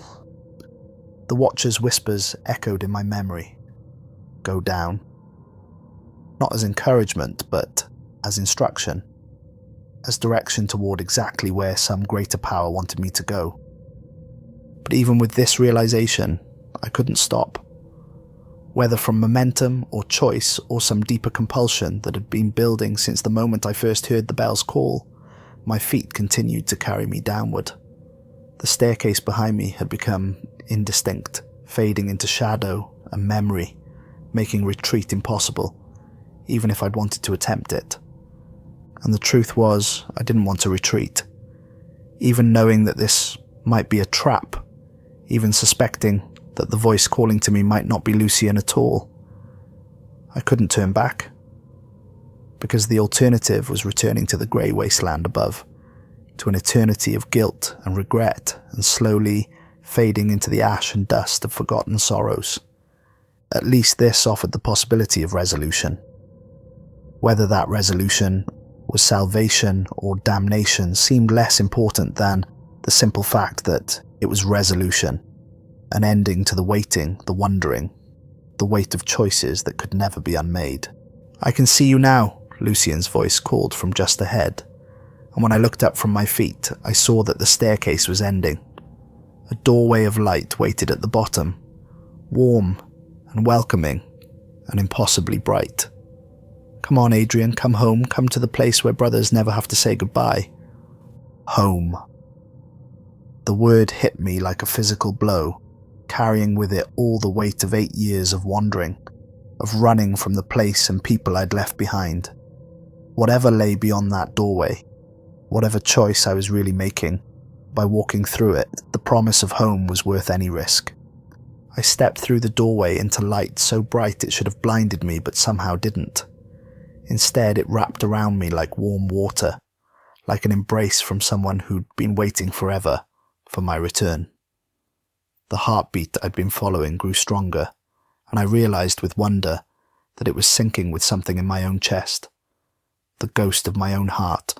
The Watcher's whispers echoed in my memory. Go down. Not as encouragement, but as instruction, as direction toward exactly where some greater power wanted me to go. But even with this realization, I couldn't stop. Whether from momentum or choice or some deeper compulsion that had been building since the moment I first heard the bell's call, my feet continued to carry me downward. The staircase behind me had become indistinct, fading into shadow and memory, making retreat impossible, even if I'd wanted to attempt it. And the truth was, I didn't want to retreat. Even knowing that this might be a trap, even suspecting that the voice calling to me might not be Lucian at all, I couldn't turn back. Because the alternative was returning to the grey wasteland above, to an eternity of guilt and regret, and slowly fading into the ash and dust of forgotten sorrows. At least this offered the possibility of resolution. Whether that resolution was salvation or damnation seemed less important than the simple fact that it was resolution, an ending to the waiting, the wondering, the weight of choices that could never be unmade. "I can see you now," Lucian's voice called from just ahead, and when I looked up from my feet, I saw that the staircase was ending. A doorway of light waited at the bottom, warm and welcoming and impossibly bright. "Come on, Adrian, come home, come to the place where brothers never have to say goodbye." Home. The word hit me like a physical blow, carrying with it all the weight of 8 years of wandering, of running from the place and people I'd left behind. Whatever lay beyond that doorway, whatever choice I was really making, by walking through it, the promise of home was worth any risk. I stepped through the doorway into light so bright it should have blinded me, but somehow didn't. Instead, it wrapped around me like warm water, like an embrace from someone who'd been waiting forever, for my return. The heartbeat I'd been following grew stronger, and I realized with wonder that it was syncing with something in my own chest, the ghost of my own heart,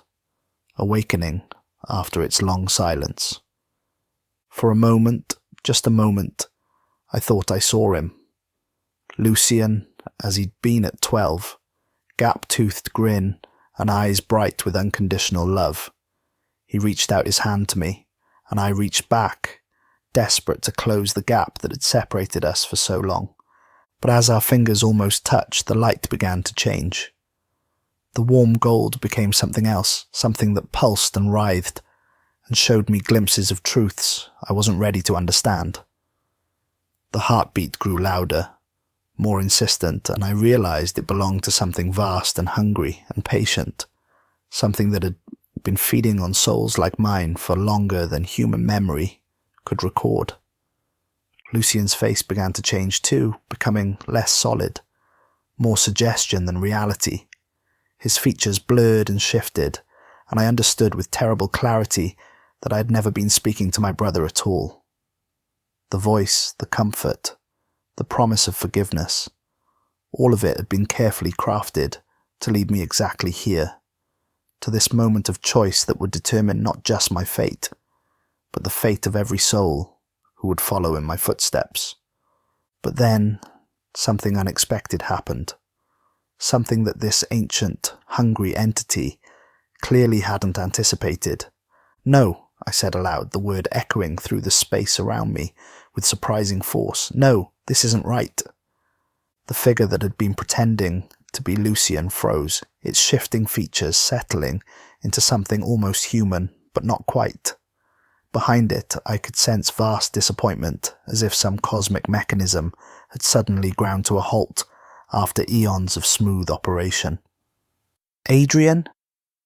awakening after its long silence. For a moment, just a moment, I thought I saw him. Lucian, as he'd been at 12, gap-toothed grin and eyes bright with unconditional love. He reached out his hand to me, and I reached back, desperate to close the gap that had separated us for so long. But as our fingers almost touched, the light began to change. The warm gold became something else, something that pulsed and writhed, and showed me glimpses of truths I wasn't ready to understand. The heartbeat grew louder, more insistent, and I realized it belonged to something vast and hungry and patient, something that had been feeding on souls like mine for longer than human memory could record. Lucian's face began to change too, becoming less solid, more suggestion than reality. His features blurred and shifted, and I understood with terrible clarity that I had never been speaking to my brother at all. The voice, the comfort, the promise of forgiveness, all of it had been carefully crafted to lead me exactly here, to this moment of choice that would determine not just my fate, but the fate of every soul who would follow in my footsteps. But then, something unexpected happened. Something that this ancient, hungry entity clearly hadn't anticipated. "No," I said aloud, the word echoing through the space around me with surprising force. "No, this isn't right." The figure that had been pretending to be Lucian froze, its shifting features settling into something almost human, but not quite. Behind it, I could sense vast disappointment, as if some cosmic mechanism had suddenly ground to a halt after eons of smooth operation. "Adrian?"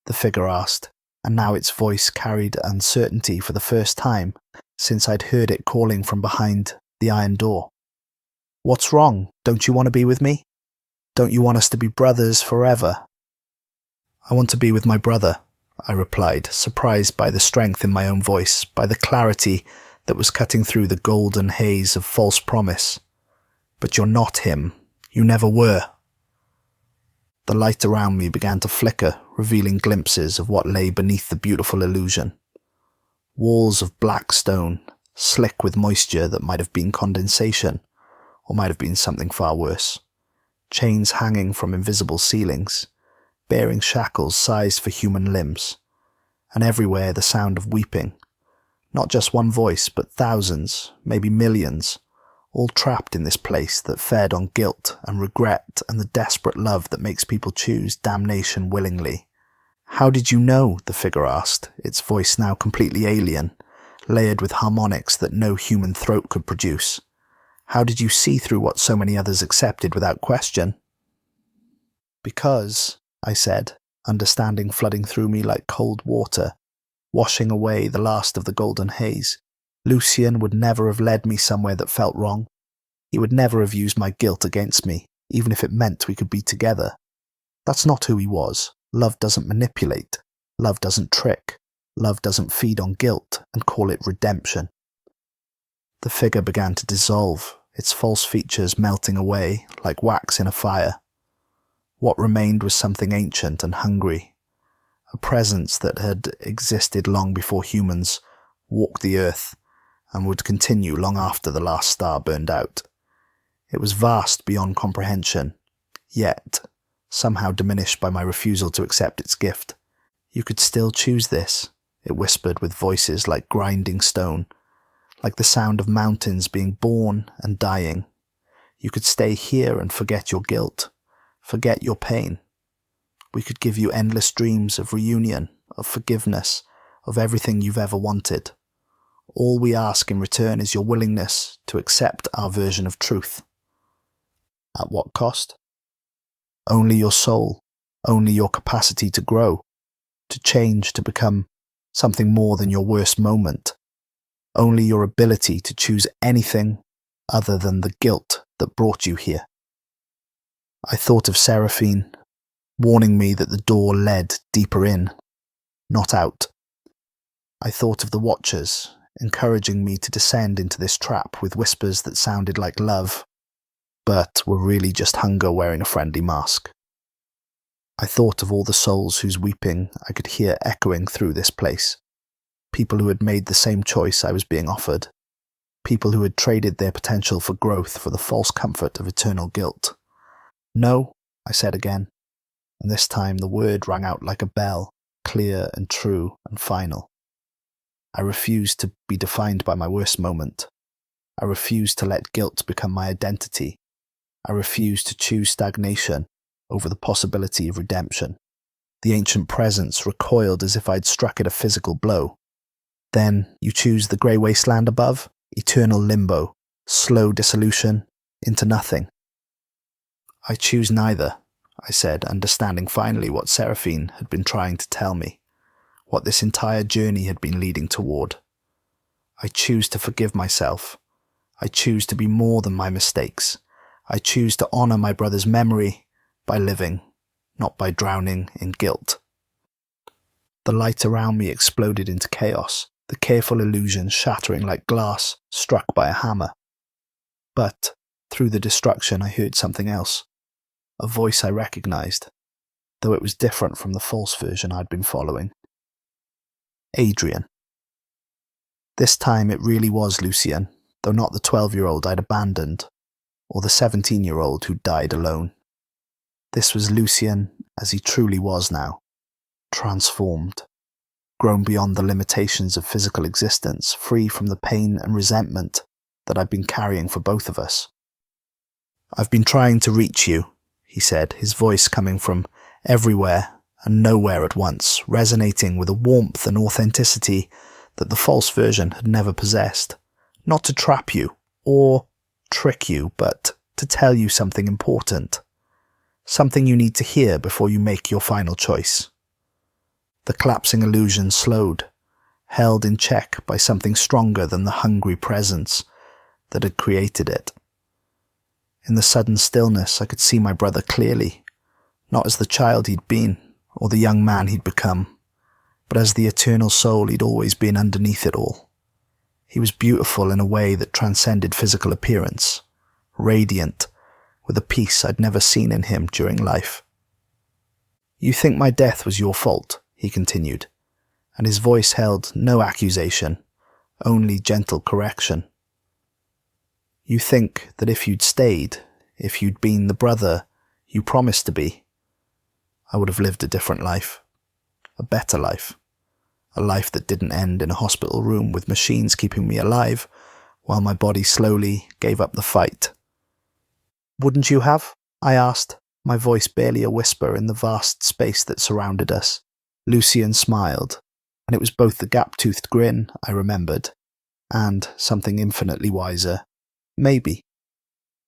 the figure asked, and now its voice carried uncertainty for the first time since I'd heard it calling from behind the iron door. "What's wrong? Don't you want to be with me? Don't you want us to be brothers forever?" "I want to be with my brother," I replied, surprised by the strength in my own voice, by the clarity that was cutting through the golden haze of false promise. "But you're not him. You never were." The light around me began to flicker, revealing glimpses of what lay beneath the beautiful illusion. Walls of black stone, slick with moisture that might have been condensation, or might have been something far worse. Chains hanging from invisible ceilings, bearing shackles sized for human limbs, and everywhere the sound of weeping. Not just one voice, but thousands, maybe millions, all trapped in this place that fed on guilt and regret and the desperate love that makes people choose damnation willingly. "How did you know?" the figure asked, its voice now completely alien, layered with harmonics that no human throat could produce. "How did you see through what so many others accepted without question?" "Because," I said, understanding flooding through me like cold water, washing away the last of the golden haze, "Lucian would never have led me somewhere that felt wrong. He would never have used my guilt against me, even if it meant we could be together. That's not who he was. Love doesn't manipulate. Love doesn't trick. Love doesn't feed on guilt and call it redemption." The figure began to dissolve, its false features melting away like wax in a fire. What remained was something ancient and hungry, a presence that had existed long before humans walked the earth and would continue long after the last star burned out. It was vast beyond comprehension, yet somehow diminished by my refusal to accept its gift. "You could still choose this," it whispered with voices like grinding stone, like the sound of mountains being born and dying. "You could stay here and forget your guilt, forget your pain. We could give you endless dreams of reunion, of forgiveness, of everything you've ever wanted. All we ask in return is your willingness to accept our version of truth." "At what cost?" "Only your soul, only your capacity to grow, to change, to become something more than your worst moment. Only your ability to choose anything other than the guilt that brought you here." I thought of Seraphine, warning me that the door led deeper in, not out. I thought of the Watchers, encouraging me to descend into this trap with whispers that sounded like love, but were really just hunger wearing a friendly mask. I thought of all the souls whose weeping I could hear echoing through this place. People who had made the same choice I was being offered. People who had traded their potential for growth for the false comfort of eternal guilt. No, I said again, and this time the word rang out like a bell, clear and true and final. I refused to be defined by my worst moment. I refused to let guilt become my identity. I refused to choose stagnation over the possibility of redemption. The ancient presence recoiled as if I'd struck it a physical blow. Then you choose the grey wasteland above, eternal limbo, slow dissolution, into nothing. I choose neither, I said, understanding finally what Seraphine had been trying to tell me, what this entire journey had been leading toward. I choose to forgive myself. I choose to be more than my mistakes. I choose to honour my brother's memory by living, not by drowning in guilt. The light around me exploded into chaos, the careful illusion shattering like glass struck by a hammer. But through the destruction I heard something else, a voice I recognised, though it was different from the false version I'd been following. Adrian. This time it really was Lucian, though not the 12-year-old I'd abandoned, or the 17-year-old who died alone. This was Lucian as he truly was now, transformed, grown beyond the limitations of physical existence, free from the pain and resentment that I'd been carrying for both of us. "I've been trying to reach you," he said, his voice coming from everywhere and nowhere at once, resonating with a warmth and authenticity that the false version had never possessed. "Not to trap you, or trick you, but to tell you something important. Something you need to hear before you make your final choice." The collapsing illusion slowed, held in check by something stronger than the hungry presence that had created it. In the sudden stillness, I could see my brother clearly, not as the child he'd been, or the young man he'd become, but as the eternal soul he'd always been underneath it all. He was beautiful in a way that transcended physical appearance, radiant, with a peace I'd never seen in him during life. "You think my death was your fault," he continued, and his voice held no accusation, only gentle correction. "You think that if you'd stayed, if you'd been the brother you promised to be, I would have lived a different life, a better life, a life that didn't end in a hospital room with machines keeping me alive while my body slowly gave up the fight." "Wouldn't you have?" I asked, my voice barely a whisper in the vast space that surrounded us. Lucian smiled, and it was both the gap-toothed grin I remembered and something infinitely wiser. "Maybe.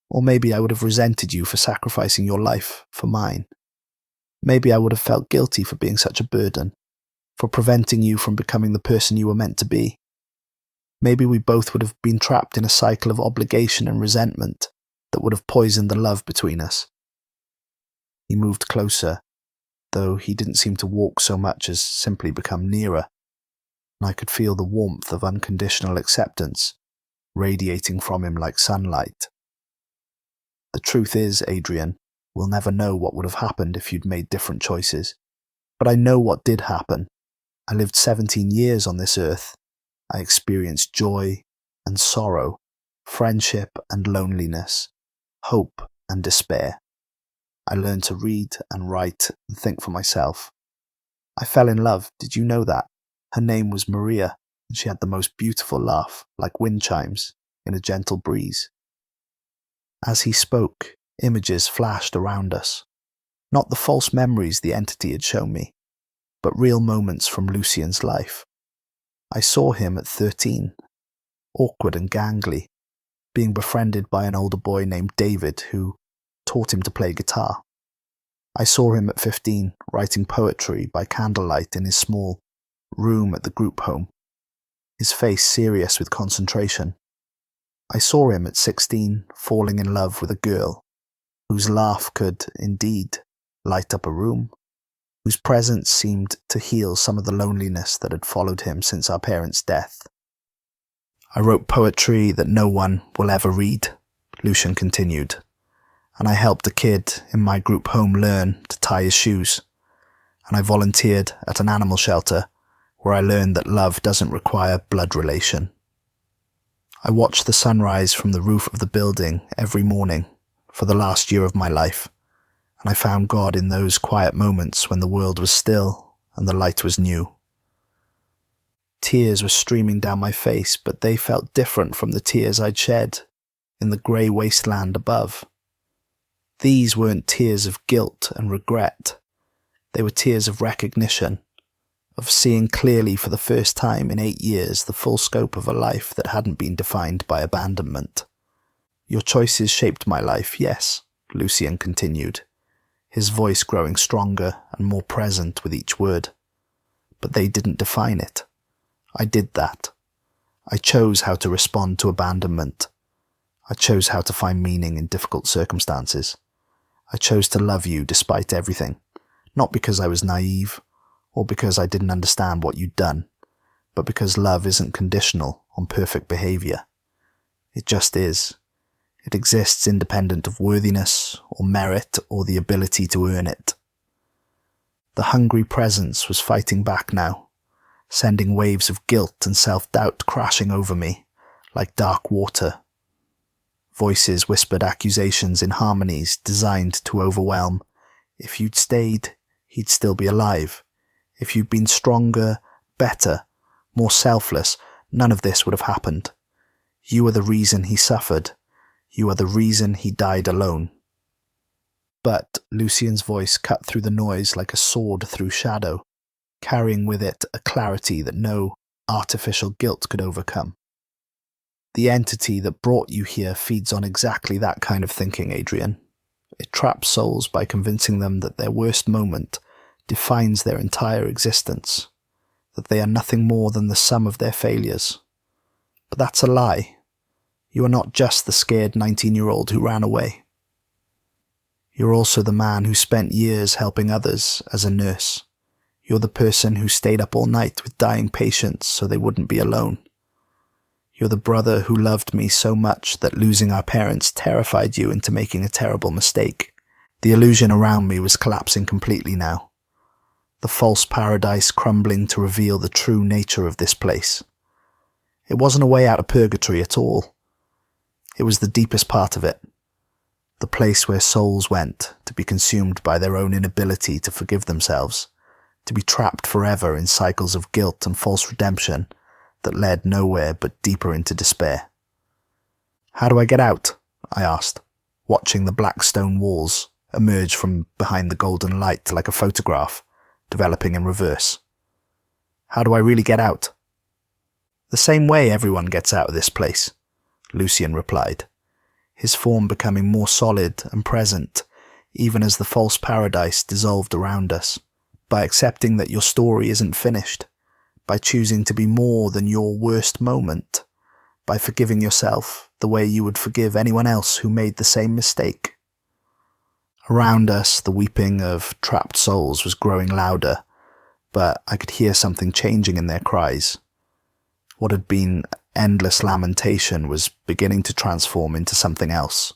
Or maybe I would have resented you for sacrificing your life for mine. Maybe I would have felt guilty for being such a burden, for preventing you from becoming the person you were meant to be. Maybe we both would have been trapped in a cycle of obligation and resentment that would have poisoned the love between us." He moved closer, though he didn't seem to walk so much as simply become nearer, and I could feel the warmth of unconditional acceptance radiating from him like sunlight. "The truth is, Adrian, we'll never know what would have happened if you'd made different choices. But I know what did happen. I lived 17 years on this earth. I experienced joy and sorrow, friendship and loneliness, hope and despair. I learned to read and write and think for myself. I fell in love, did you know that? Her name was Maria, and she had the most beautiful laugh, like wind chimes, in a gentle breeze." As he spoke, images flashed around us. Not the false memories the entity had shown me, but real moments from Lucian's life. I saw him at 13, awkward and gangly, being befriended by an older boy named David who taught him to play guitar. I saw him at 15 writing poetry by candlelight in his small room at the group home, his face serious with concentration. I saw him at 16 falling in love with a girl whose laugh could, indeed, light up a room, whose presence seemed to heal some of the loneliness that had followed him since our parents' death. I wrote poetry that no one will ever read, Lucian continued, and I helped a kid in my group home learn to tie his shoes, and I volunteered at an animal shelter where I learned that love doesn't require blood relation. I watched the sunrise from the roof of the building every morning for the last year of my life, and I found God in those quiet moments when the world was still and the light was new. Tears were streaming down my face, but they felt different from the tears I'd shed in the grey wasteland above. These weren't tears of guilt and regret. They were tears of recognition, of seeing clearly for the first time in 8 years the full scope of a life that hadn't been defined by abandonment. Your choices shaped my life, yes, Lucian continued, his voice growing stronger and more present with each word. But they didn't define it. I did that. I chose how to respond to abandonment. I chose how to find meaning in difficult circumstances. I chose to love you despite everything, not because I was naive, or because I didn't understand what you'd done, but because love isn't conditional on perfect behaviour. It just is. It exists independent of worthiness, or merit, or the ability to earn it. The hungry presence was fighting back now, sending waves of guilt and self-doubt crashing over me, like dark water. Voices whispered accusations in harmonies designed to overwhelm. If you'd stayed, he'd still be alive. If you'd been stronger, better, more selfless, none of this would have happened. You are the reason he suffered. You are the reason he died alone. But Lucian's voice cut through the noise like a sword through shadow, carrying with it a clarity that no artificial guilt could overcome. The entity that brought you here feeds on exactly that kind of thinking, Adrian. It traps souls by convincing them that their worst moment defines their entire existence, that they are nothing more than the sum of their failures. But that's a lie. You are not just the scared 19-year-old who ran away. You're also the man who spent years helping others as a nurse. You're the person who stayed up all night with dying patients so they wouldn't be alone. You're the brother who loved me so much that losing our parents terrified you into making a terrible mistake. The illusion around me was collapsing completely now. The false paradise crumbling to reveal the true nature of this place. It wasn't a way out of purgatory at all. It was the deepest part of it. The place where souls went to be consumed by their own inability to forgive themselves, to be trapped forever in cycles of guilt and false redemption that led nowhere but deeper into despair. How do I get out? I asked, watching the black stone walls emerge from behind the golden light like a photograph, developing in reverse. How do I really get out? The same way everyone gets out of this place, Lucian replied, his form becoming more solid and present, even as the false paradise dissolved around us, by accepting that your story isn't finished, by choosing to be more than your worst moment, by forgiving yourself the way you would forgive anyone else who made the same mistake. Around us, the weeping of trapped souls was growing louder, but I could hear something changing in their cries. What had been endless lamentation was beginning to transform into something else.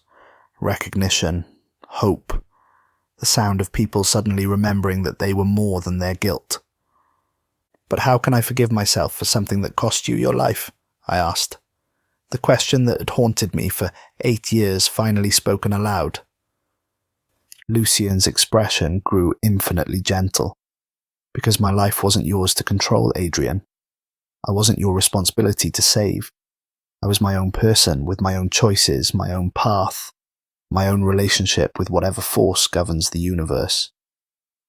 Recognition, hope, the sound of people suddenly remembering that they were more than their guilt. But how can I forgive myself for something that cost you your life? I asked. The question that had haunted me for 8 years finally spoken aloud. Lucian's expression grew infinitely gentle. Because my life wasn't yours to control, Adrian. I wasn't your responsibility to save. I was my own person with my own choices, my own path, my own relationship with whatever force governs the universe.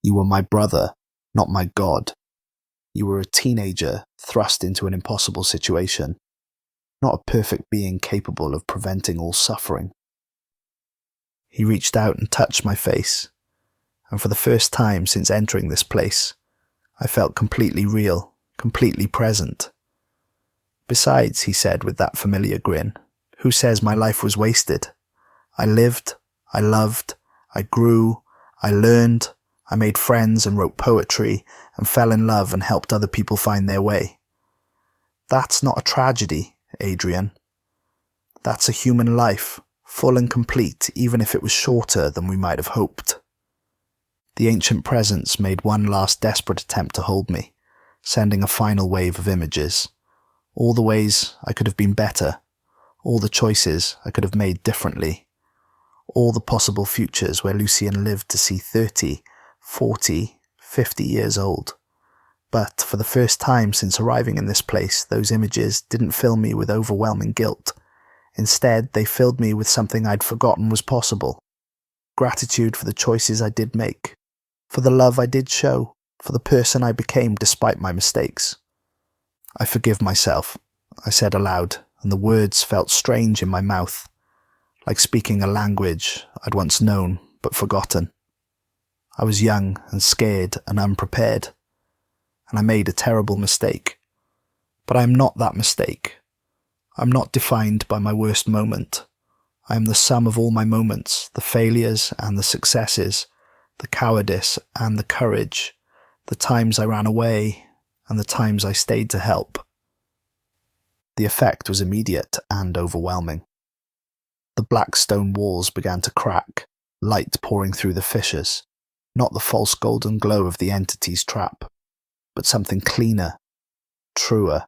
You were my brother, not my God. You were a teenager thrust into an impossible situation, not a perfect being capable of preventing all suffering. He reached out and touched my face, and for the first time since entering this place, I felt completely real, completely present. Besides, he said with that familiar grin, who says my life was wasted? I lived, I loved, I grew, I learned, I made friends and wrote poetry and fell in love and helped other people find their way. That's not a tragedy, Adrian. That's a human life, full and complete, even if it was shorter than we might have hoped. The ancient presence made one last desperate attempt to hold me, sending a final wave of images. All the ways I could have been better, all the choices I could have made differently, all the possible futures where Lucian lived to see 30, 40, 50 years old. But for the first time since arriving in this place, those images didn't fill me with overwhelming guilt. Instead, they filled me with something I'd forgotten was possible. Gratitude for the choices I did make, for the love I did show, for the person I became despite my mistakes. I forgive myself, I said aloud, and the words felt strange in my mouth, like speaking a language I'd once known but forgotten. I was young and scared and unprepared, and I made a terrible mistake. But I am not that mistake. I'm not defined by my worst moment. I am the sum of all my moments, the failures and the successes, the cowardice and the courage, the times I ran away and the times I stayed to help. The effect was immediate and overwhelming. The black stone walls began to crack, light pouring through the fissures, not the false golden glow of the entity's trap, but something cleaner, truer,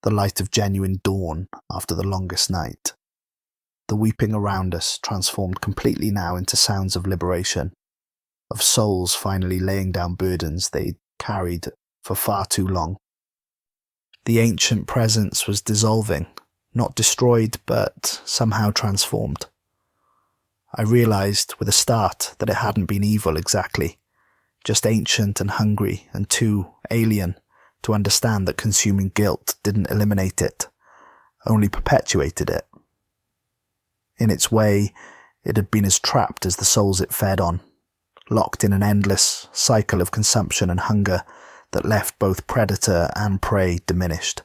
the light of genuine dawn after the longest night. The weeping around us transformed completely now into sounds of liberation, of souls finally laying down burdens they'd carried for far too long. The ancient presence was dissolving, not destroyed, but somehow transformed. I realized with a start that it hadn't been evil exactly, just ancient and hungry and too alien to understand that consuming guilt didn't eliminate it, only perpetuated it. In its way, it had been as trapped as the souls it fed on, locked in an endless cycle of consumption and hunger that left both predator and prey diminished.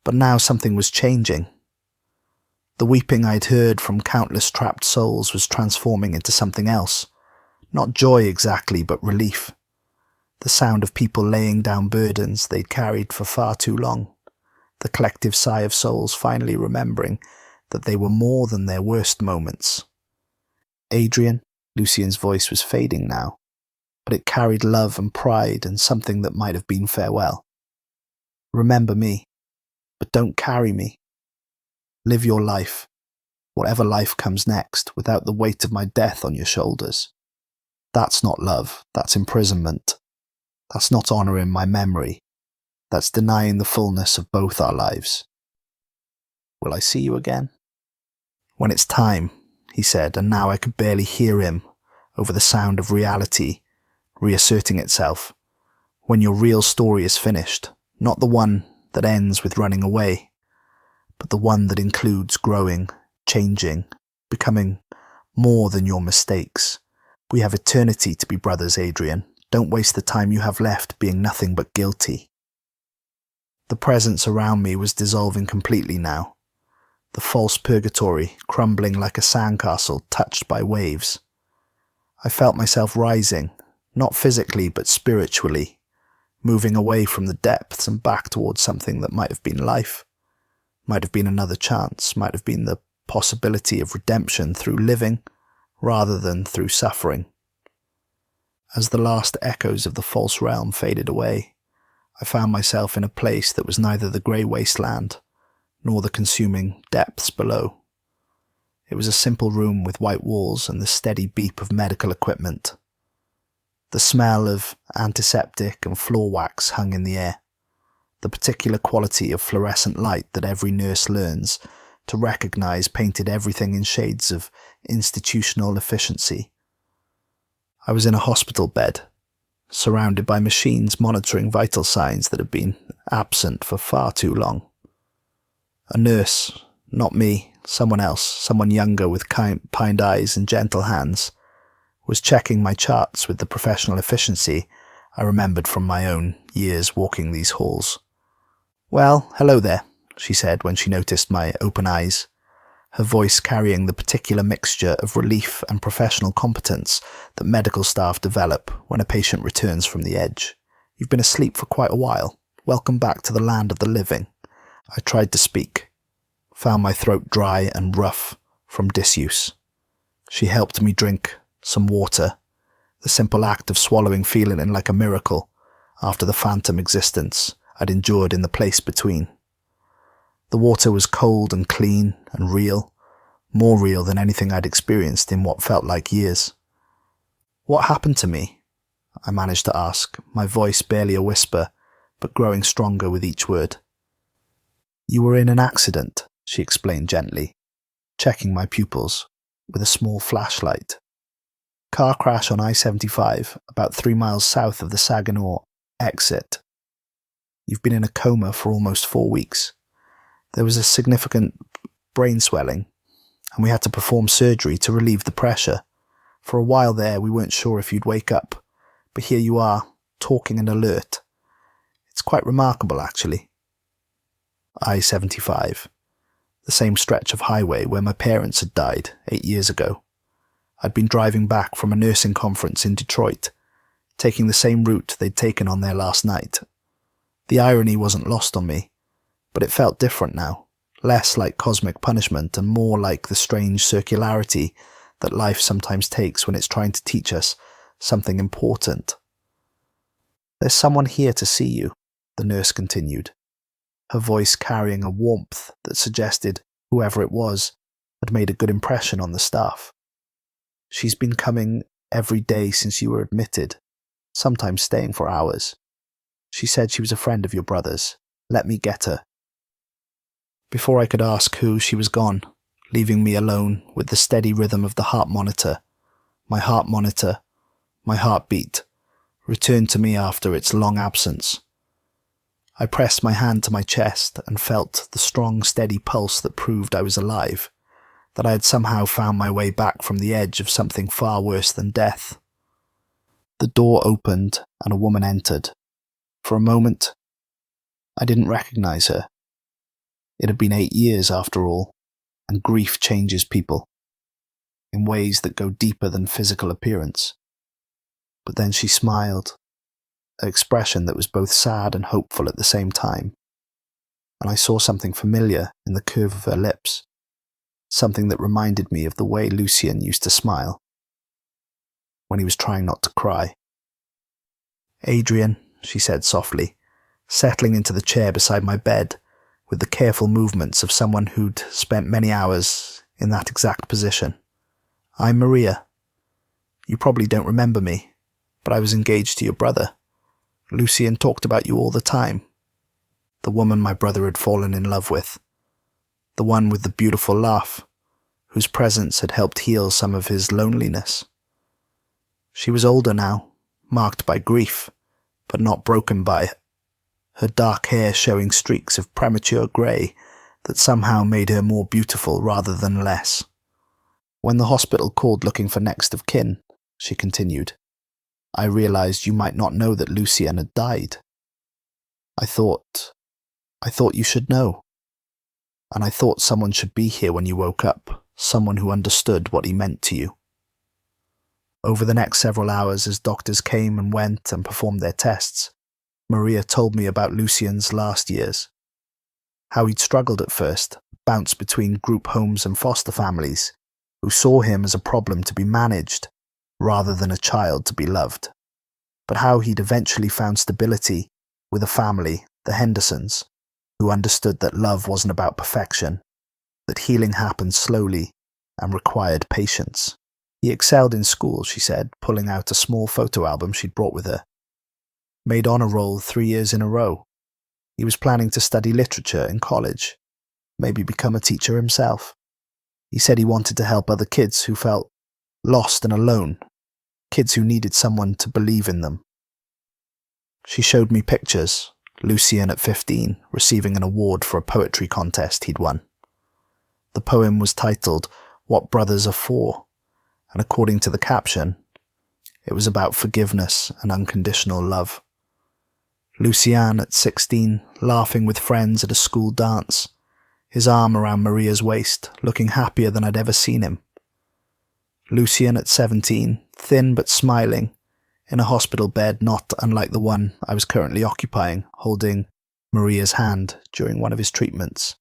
But now something was changing. The weeping I'd heard from countless trapped souls was transforming into something else. Not joy exactly, but relief. The sound of people laying down burdens they'd carried for far too long. The collective sigh of souls finally remembering that they were more than their worst moments. Adrian, Lucian's voice was fading now, but it carried love and pride and something that might have been farewell. Remember me, but don't carry me. Live your life, whatever life comes next, without the weight of my death on your shoulders. That's not love, that's imprisonment. That's not honouring my memory. That's denying the fullness of both our lives. Will I see you again? When it's time, he said, and now I could barely hear him over the sound of reality reasserting itself. When your real story is finished, not the one that ends with running away, but the one that includes growing, changing, becoming more than your mistakes. We have eternity to be brothers, Adrian. Don't waste the time you have left being nothing but guilty. The presence around me was dissolving completely now. The false purgatory crumbling like a sandcastle touched by waves. I felt myself rising, not physically but spiritually, moving away from the depths and back towards something that might have been life, might have been another chance, might have been the possibility of redemption through living rather than through suffering. As the last echoes of the false realm faded away, I found myself in a place that was neither the grey wasteland nor the consuming depths below. It was a simple room with white walls and the steady beep of medical equipment. The smell of antiseptic and floor wax hung in the air, the particular quality of fluorescent light that every nurse learns to recognise painted everything in shades of institutional efficiency. I was in a hospital bed, surrounded by machines monitoring vital signs that had been absent for far too long. A nurse, not me, someone else, someone younger with kind eyes and gentle hands, was checking my charts with the professional efficiency I remembered from my own years walking these halls. "Well, hello there," she said when she noticed my open eyes, her voice carrying the particular mixture of relief and professional competence that medical staff develop when a patient returns from the edge. "You've been asleep for quite a while. Welcome back to the land of the living." I tried to speak, found my throat dry and rough from disuse. She helped me drink some water, the simple act of swallowing feeling like a miracle after the phantom existence I'd endured in the place between. The water was cold and clean and real, more real than anything I'd experienced in what felt like years. "What happened to me?" I managed to ask, my voice barely a whisper, but growing stronger with each word. "You were in an accident," she explained gently, checking my pupils with a small flashlight. "Car crash on I-75, about 3 miles south of the Saginaw exit. You've been in a coma for almost 4 weeks. There was a significant brain swelling, and we had to perform surgery to relieve the pressure. For a while there, we weren't sure if you'd wake up, but here you are, talking and alert. It's quite remarkable, actually." I-75, the same stretch of highway where my parents had died 8 years ago. I'd been driving back from a nursing conference in Detroit, taking the same route they'd taken on their last night. The irony wasn't lost on me, but it felt different now, less like cosmic punishment and more like the strange circularity that life sometimes takes when it's trying to teach us something important. "There's someone here to see you," the nurse continued, her voice carrying a warmth that suggested whoever it was had made a good impression on the staff. "She's been coming every day since you were admitted, sometimes staying for hours. She said she was a friend of your brother's. Let me get her." Before I could ask who, she was gone, leaving me alone with the steady rhythm of the heart monitor, my heartbeat, returned to me after its long absence. I pressed my hand to my chest and felt the strong, steady pulse that proved I was alive, that I had somehow found my way back from the edge of something far worse than death. The door opened and a woman entered. For a moment, I didn't recognize her. It had been 8 years after all, and grief changes people in ways that go deeper than physical appearance. But then she smiled, an expression that was both sad and hopeful at the same time, and I saw something familiar in the curve of her lips, something that reminded me of the way Lucian used to smile when he was trying not to cry. "Adrian," she said softly, settling into the chair beside my bed with the careful movements of someone who'd spent many hours in that exact position. "I'm Maria. You probably don't remember me, but I was engaged to your brother. Lucian talked about you all the time. The woman my brother had fallen in love with. The one with the beautiful laugh, whose presence had helped heal some of his loneliness. She was older now, marked by grief, but not broken by it, her dark hair showing streaks of premature grey that somehow made her more beautiful rather than less. When the hospital called looking for next of kin," she continued, "I realised you might not know that Lucian had died. I thought you should know. And I thought someone should be here when you woke up, someone who understood what he meant to you." Over the next several hours, as doctors came and went and performed their tests, Maria told me about Lucian's last years. How he'd struggled at first, bounced between group homes and foster families, who saw him as a problem to be managed, rather than a child to be loved. But how he'd eventually found stability with a family, the Hendersons, who understood that love wasn't about perfection, that healing happened slowly and required patience. He excelled in school, she said, pulling out a small photo album she'd brought with her. Made honor roll 3 years in a row. He was planning to study literature in college, maybe become a teacher himself. He said he wanted to help other kids who felt lost and alone, kids who needed someone to believe in them. She showed me pictures, Lucian at 15, receiving an award for a poetry contest he'd won. The poem was titled "What Brothers Are For," and according to the caption, it was about forgiveness and unconditional love. Lucian at 16, laughing with friends at a school dance, his arm around Maria's waist, looking happier than I'd ever seen him. Lucian at 17, thin but smiling, in a hospital bed not unlike the one I was currently occupying, holding Maria's hand during one of his treatments.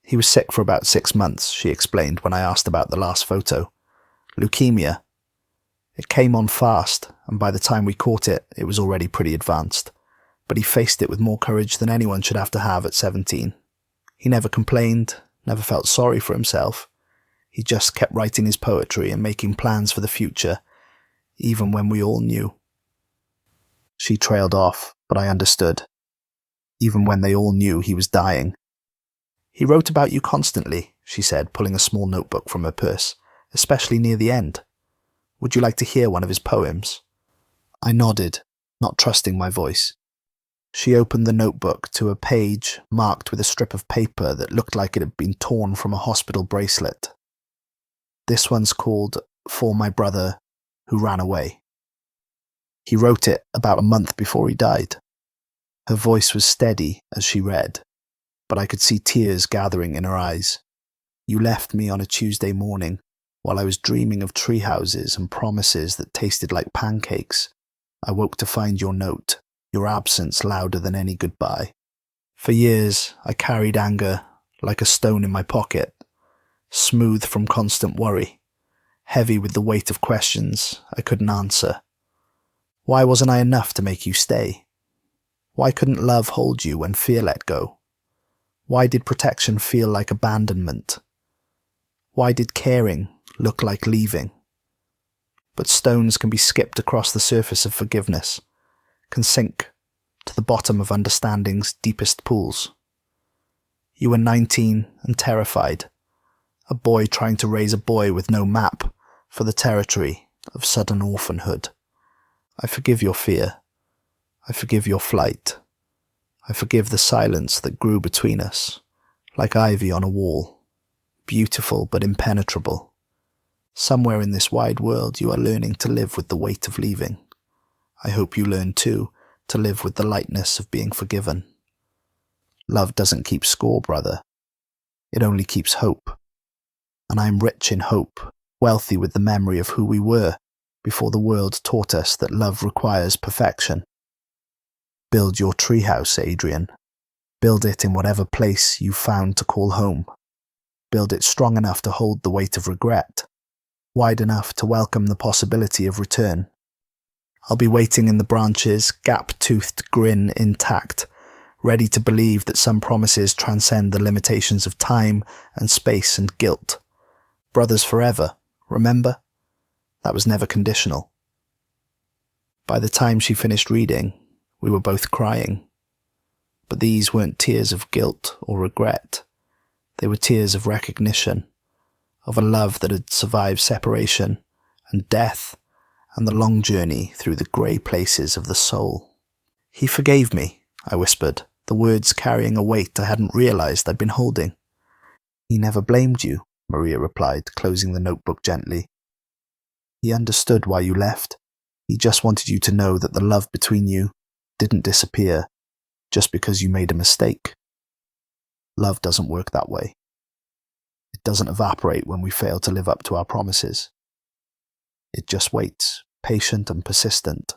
He was sick for about 6 months, she explained when I asked about the last photo. Leukemia. It came on fast, and by the time we caught it, it was already pretty advanced. But he faced it with more courage than anyone should have to have at 17. He never complained, never felt sorry for himself. He just kept writing his poetry and making plans for the future, even when we all knew. She trailed off, but I understood. Even when they all knew he was dying. He wrote about you constantly, she said, pulling a small notebook from her purse, especially near the end. Would you like to hear one of his poems? I nodded, not trusting my voice. She opened the notebook to a page marked with a strip of paper that looked like it had been torn from a hospital bracelet. This one's called For My Brother Who Ran Away. He wrote it about a month before he died. Her voice was steady as she read, but I could see tears gathering in her eyes. You left me on a Tuesday morning while I was dreaming of tree houses and promises that tasted like pancakes. I woke to find your note, your absence louder than any goodbye. For years, I carried anger like a stone in my pocket, smooth from constant worry, heavy with the weight of questions I couldn't answer. Why wasn't I enough to make you stay? Why couldn't love hold you when fear let go? Why did protection feel like abandonment? Why did caring look like leaving? But stones can be skipped across the surface of forgiveness, can sink to the bottom of understanding's deepest pools. You were 19 and terrified, a boy trying to raise a boy with no map for the territory of sudden orphanhood. I forgive your fear. I forgive your flight. I forgive the silence that grew between us, like ivy on a wall, beautiful but impenetrable. Somewhere in this wide world you are learning to live with the weight of leaving. I hope you learn too to live with the lightness of being forgiven. Love doesn't keep score, brother. It only keeps hope. And I am rich in hope, wealthy with the memory of who we were before the world taught us that love requires perfection. Build your treehouse, Adrian. Build it in whatever place you found to call home. Build it strong enough to hold the weight of regret, wide enough to welcome the possibility of return. I'll be waiting in the branches, gap-toothed grin intact, ready to believe that some promises transcend the limitations of time and space and guilt. Brothers forever, remember? That was never conditional. By the time she finished reading, we were both crying. But these weren't tears of guilt or regret. They were tears of recognition, of a love that had survived separation and death and the long journey through the grey places of the soul. He forgave me, I whispered, the words carrying a weight I hadn't realised I'd been holding. He never blamed you, Maria replied, closing the notebook gently. He understood why you left. He just wanted you to know that the love between you didn't disappear just because you made a mistake. Love doesn't work that way. It doesn't evaporate when we fail to live up to our promises. It just waits, patient and persistent,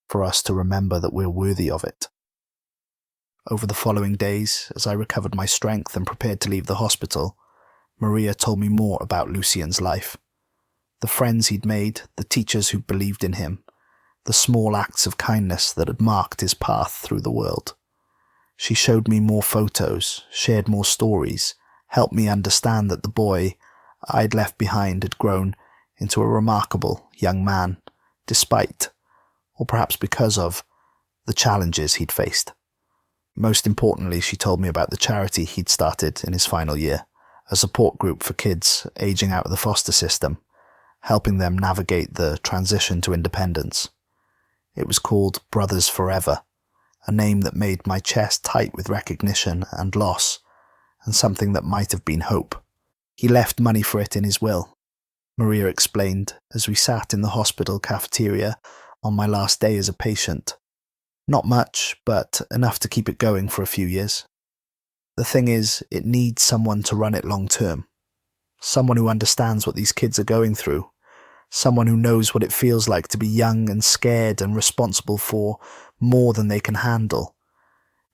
for us to remember that we're worthy of it. Over the following days, as I recovered my strength and prepared to leave the hospital, Maria told me more about Lucian's life. The friends he'd made, the teachers who believed in him, the small acts of kindness that had marked his path through the world. She showed me more photos, shared more stories, helped me understand that the boy I'd left behind had grown into a remarkable young man, despite, or perhaps because of, the challenges he'd faced. Most importantly, she told me about the charity he'd started in his final year, a support group for kids aging out of the foster system, helping them navigate the transition to independence. It was called Brothers Forever, a name that made my chest tight with recognition and loss, and something that might have been hope. He left money for it in his will, Maria explained as we sat in the hospital cafeteria on my last day as a patient. Not much, but enough to keep it going for a few years. The thing is, it needs someone to run it long term. Someone who understands what these kids are going through. Someone who knows what it feels like to be young and scared and responsible for more than they can handle.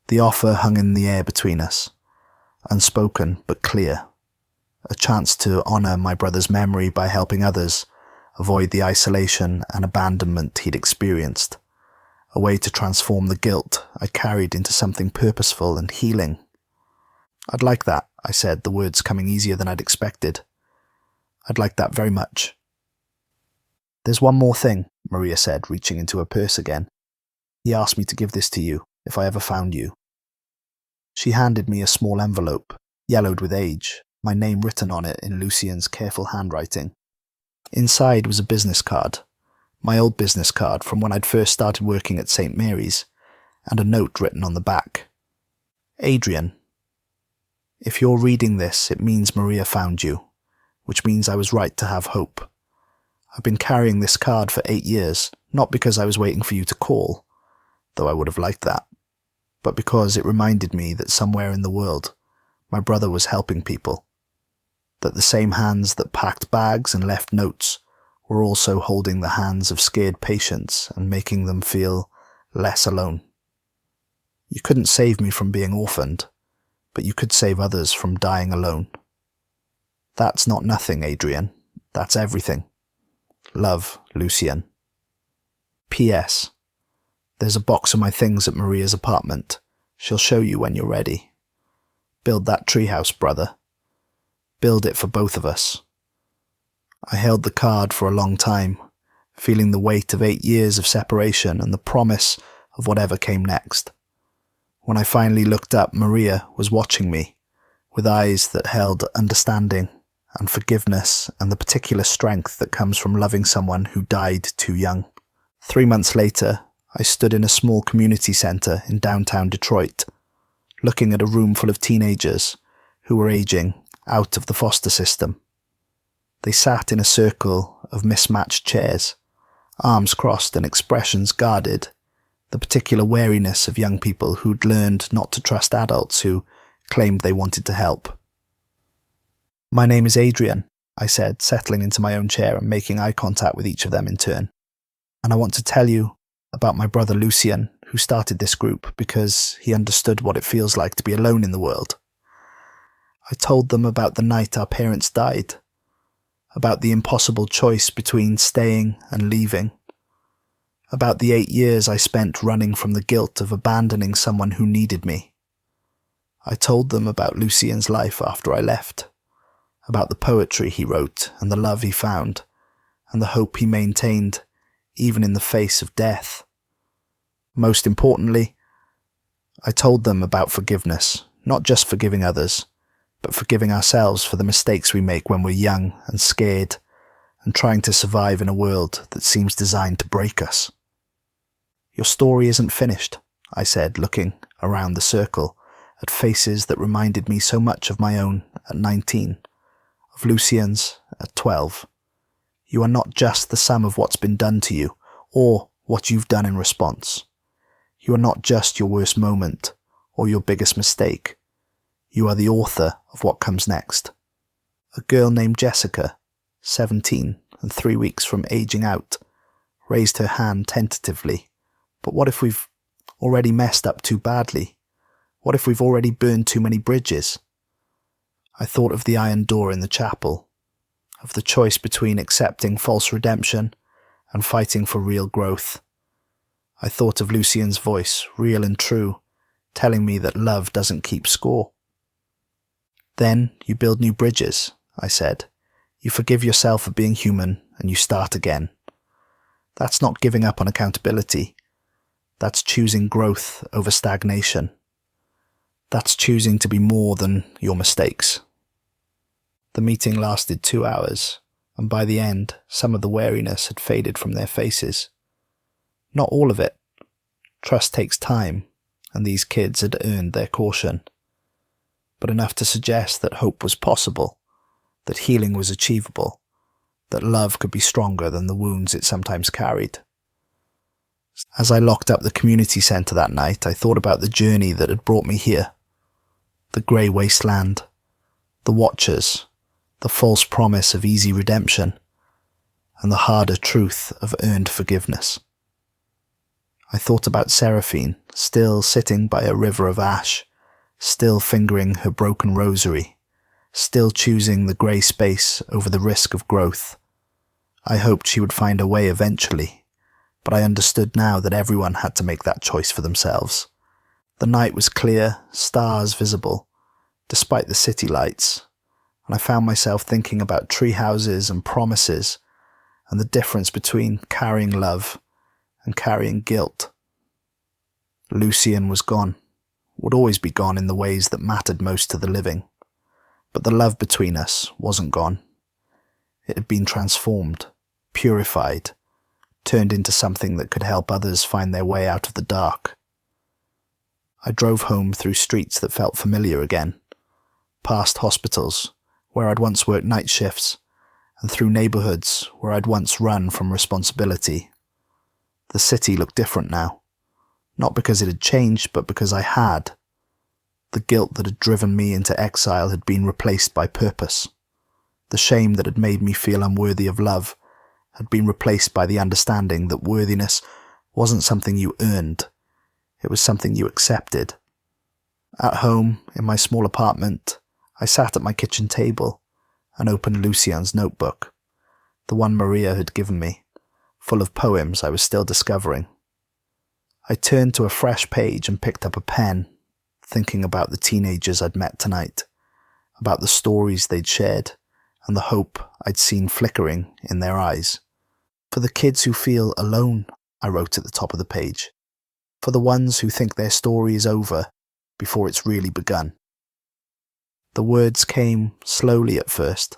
The offer hung in the air between us. unspoken but clear. A chance to honour my brother's memory by helping others avoid the isolation and abandonment he'd experienced. A way to transform the guilt I carried into something purposeful and healing. "I'd like that," I said, the words coming easier than I'd expected. "I'd like that very much." "There's one more thing," Maria said, reaching into her purse again. "He asked me to give this to you, if I ever found you." She handed me a small envelope, yellowed with age, my name written on it in Lucian's careful handwriting. Inside was a business card, my old business card from when I'd first started working at St. Mary's, and a note written on the back. "Adrian, if you're reading this, it means Maria found you, which means I was right to have hope. I've been carrying this card for 8 years, not because I was waiting for you to call, though I would have liked that, but because it reminded me that somewhere in the world, my brother was helping people, that the same hands that packed bags and left notes were also holding the hands of scared patients and making them feel less alone. You couldn't save me from being orphaned, but you could save others from dying alone. That's not nothing, Adrian. That's everything. Love, Lucian. P.S. There's a box of my things at Maria's apartment. She'll show you when you're ready. Build that treehouse, brother. Build it for both of us." I held the card for a long time, feeling the weight of 8 years of separation and the promise of whatever came next. When I finally looked up, Maria was watching me, with eyes that held understanding and forgiveness and the particular strength that comes from loving someone who died too young. 3 months later, I stood in a small community centre in downtown Detroit, looking at a room full of teenagers who were aging out of the foster system. They sat in a circle of mismatched chairs, arms crossed and expressions guarded, the particular wariness of young people who'd learned not to trust adults who claimed they wanted to help. "My name is Adrian," I said, settling into my own chair and making eye contact with each of them in turn. "And I want to tell you about my brother Lucian, who started this group because he understood what it feels like to be alone in the world. I told them about the night our parents died, about the impossible choice between staying and leaving, about the 8 years I spent running from the guilt of abandoning someone who needed me. I told them about Lucian's life after I left, about the poetry he wrote and the love he found, and the hope he maintained even in the face of death. Most importantly, I told them about forgiveness, not just forgiving others, but forgiving ourselves for the mistakes we make when we're young and scared and trying to survive in a world that seems designed to break us." "Your story isn't finished," I said, looking around the circle at faces that reminded me so much of my own at 19, of Lucian's at 12. "You are not just the sum of what's been done to you, or what you've done in response. You are not just your worst moment, or your biggest mistake. You are the author of what comes next." A girl named Jessica, 17 and 3 weeks from aging out, raised her hand tentatively. "But what if we've already messed up too badly? What if we've already burned too many bridges?" I thought of the iron door in the chapel, of the choice between accepting false redemption and fighting for real growth. I thought of Lucian's voice, real and true, telling me that love doesn't keep score. "Then you build new bridges," I said. "You forgive yourself for being human and you start again. That's not giving up on accountability. That's choosing growth over stagnation. That's choosing to be more than your mistakes." The meeting lasted 2 hours, and by the end, some of the wariness had faded from their faces. Not all of it. Trust takes time, and these kids had earned their caution. But enough to suggest that hope was possible, that healing was achievable, that love could be stronger than the wounds it sometimes carried. As I locked up the community centre that night, I thought about the journey that had brought me here. The grey wasteland, the watchers, the false promise of easy redemption, and the harder truth of earned forgiveness. I thought about Seraphine, still sitting by a river of ash, still fingering her broken rosary, still choosing the grey space over the risk of growth. I hoped she would find a way eventually, but I understood now that everyone had to make that choice for themselves. The night was clear, stars visible, despite the city lights, and I found myself thinking about tree houses and promises, and the difference between carrying love and carrying guilt. Lucian was gone, would always be gone in the ways that mattered most to the living, but the love between us wasn't gone. It had been transformed, purified, turned into something that could help others find their way out of the dark. I drove home through streets that felt familiar again, past hospitals where I'd once worked night shifts, and through neighbourhoods where I'd once run from responsibility. The city looked different now, not because it had changed, but because I had. The guilt that had driven me into exile had been replaced by purpose. The shame that had made me feel unworthy of love had been replaced by the understanding that worthiness wasn't something you earned, it was something you accepted. At home, in my small apartment, I sat at my kitchen table and opened Lucian's notebook, the one Maria had given me, full of poems I was still discovering. I turned to a fresh page and picked up a pen, thinking about the teenagers I'd met tonight, about the stories they'd shared, and the hope I'd seen flickering in their eyes. For the kids who feel alone, I wrote at the top of the page. For the ones who think their story is over before it's really begun. The words came slowly at first,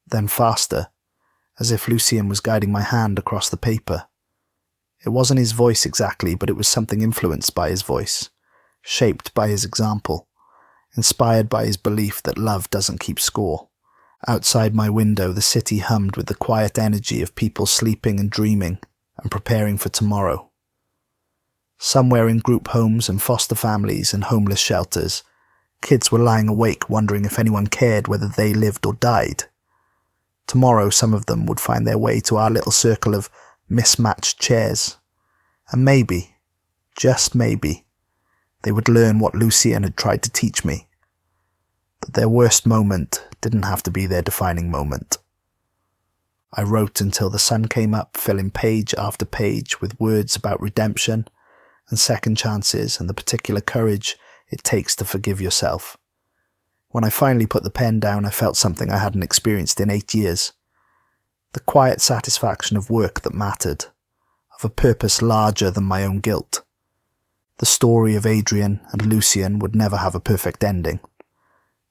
then faster, as if Lucian was guiding my hand across the paper. It wasn't his voice exactly, but it was something influenced by his voice, shaped by his example, inspired by his belief that love doesn't keep score. Outside my window, the city hummed with the quiet energy of people sleeping and dreaming and preparing for tomorrow. Somewhere in group homes and foster families and homeless shelters, kids were lying awake wondering if anyone cared whether they lived or died. Tomorrow some of them would find their way to our little circle of mismatched chairs, and maybe, just maybe, they would learn what Lucian had tried to teach me, that their worst moment didn't have to be their defining moment. I wrote until the sun came up, filling page after page with words about redemption and second chances and the particular courage it takes to forgive yourself. When I finally put the pen down, I felt something I hadn't experienced in 8 years. The quiet satisfaction of work that mattered, of a purpose larger than my own guilt. The story of Adrian and Lucian would never have a perfect ending.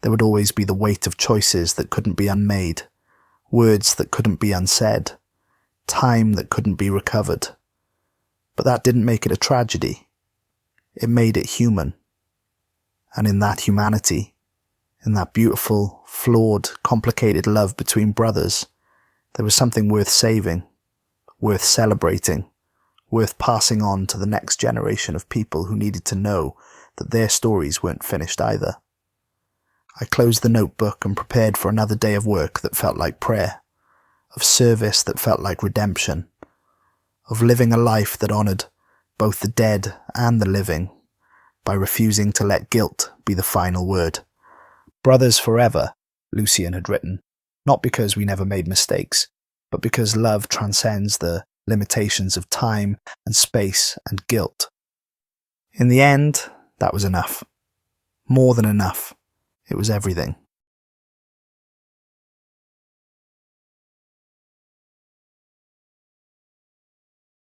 There would always be the weight of choices that couldn't be unmade, words that couldn't be unsaid, time that couldn't be recovered. But that didn't make it a tragedy. It made it human. And in that humanity, in that beautiful, flawed, complicated love between brothers, there was something worth saving, worth celebrating, worth passing on to the next generation of people who needed to know that their stories weren't finished either. I closed the notebook and prepared for another day of work that felt like prayer, of service that felt like redemption, of living a life that honoured both the dead and the living by refusing to let guilt be the final word. Brothers forever, Lucian had written, not because we never made mistakes, but because love transcends the limitations of time and space and guilt. In the end, that was enough. More than enough. It was everything.